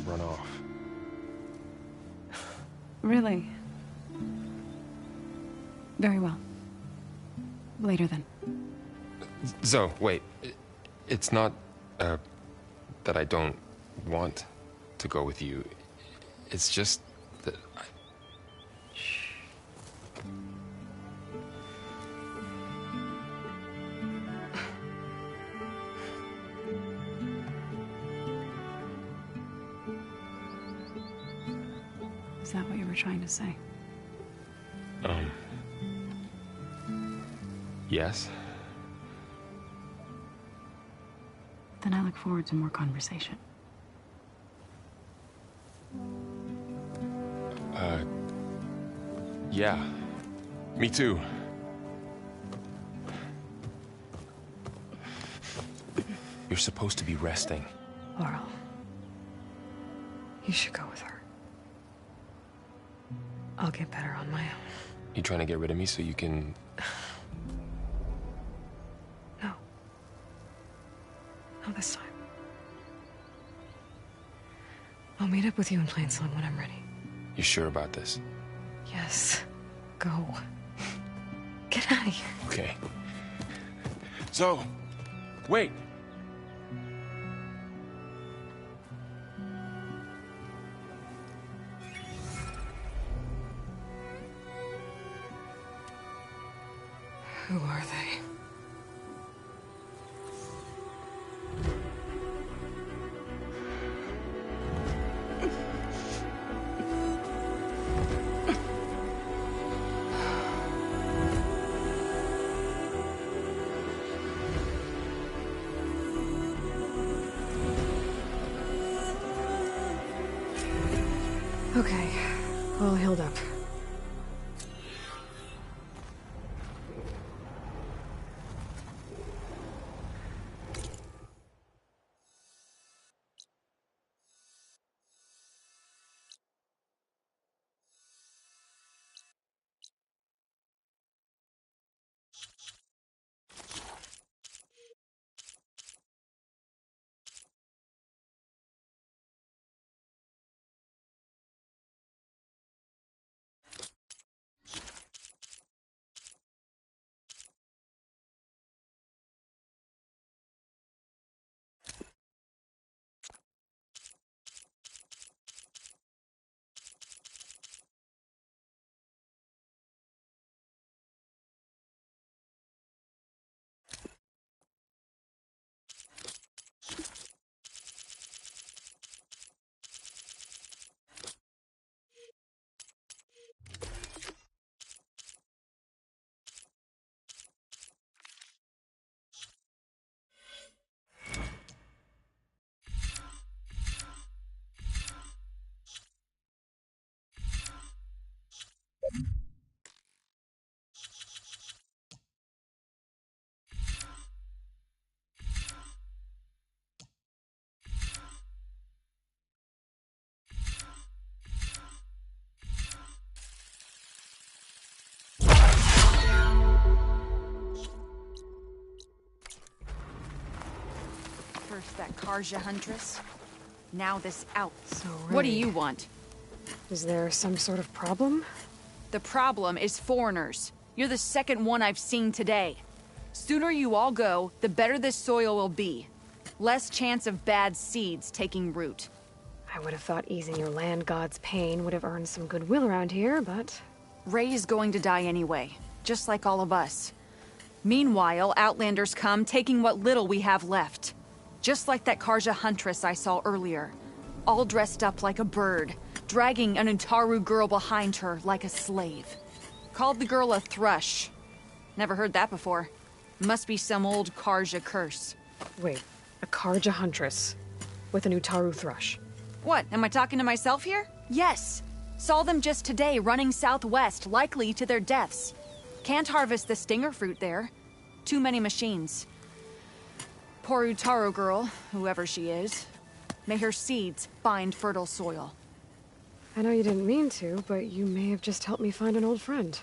run off.
Really? Very well. Later then.
Zoe, wait. It's not, that I don't want to go with you. It's just that I...
Shh. Is that what you were trying to say?
Yes.
Then I look forward to more conversation.
Yeah. Me too. You're supposed to be resting.
Laurel, you should go with her. I'll get better on my own.
You trying to get rid of me so you can...
No. Not this time. I'll meet up with you in Plainsong when I'm ready.
You sure about this?
Yes. Go. Get out of here.
Okay. So, wait.
Who are they? Okay, all healed up.
First that Karja Huntress, now this out.
So
What do you want?
Is there some sort of problem?
The problem is foreigners. You're the second one I've seen today. Sooner you all go, the better this soil will be. Less chance of bad seeds taking root.
I would have thought easing your land god's pain would have earned some goodwill around here, but...
Ray is going to die anyway, just like all of us. Meanwhile, Outlanders come, taking what little we have left. Just like that Karja Huntress I saw earlier. All dressed up like a bird, dragging an Utaru girl behind her like a slave. Called the girl a thrush. Never heard that before. Must be some old Karja curse.
Wait, a Karja Huntress with an Utaru thrush.
What, am I talking to myself here? Yes. Saw them just today running southwest, likely to their deaths. Can't harvest the stinger fruit there. Too many machines. Poor Utaru girl, whoever she is. May her seeds find fertile soil.
I know you didn't mean to, but you may have just helped me find an old friend.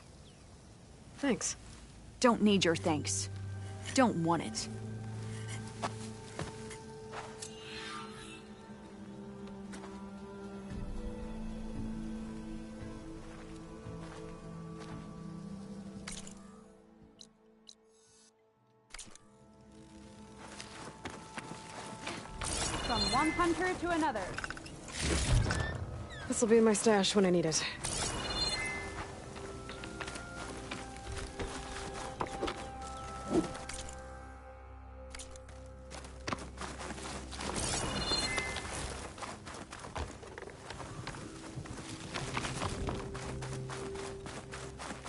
Thanks.
Don't need your thanks. Don't want it.
From one hunter to another.
This'll be in my stash when I need it.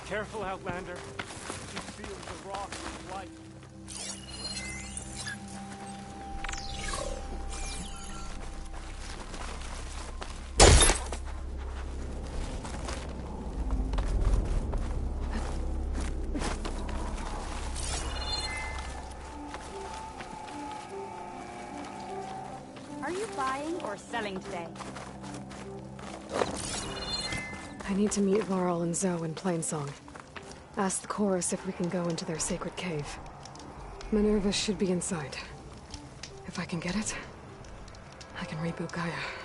Careful, Outlander. You feel the rock of life.
Are you buying or selling today?
I need to meet Laurel and Zoe in Plainsong. Ask the chorus if we can go into their sacred cave. Minerva should be inside. If I can get it, I can reboot Gaia.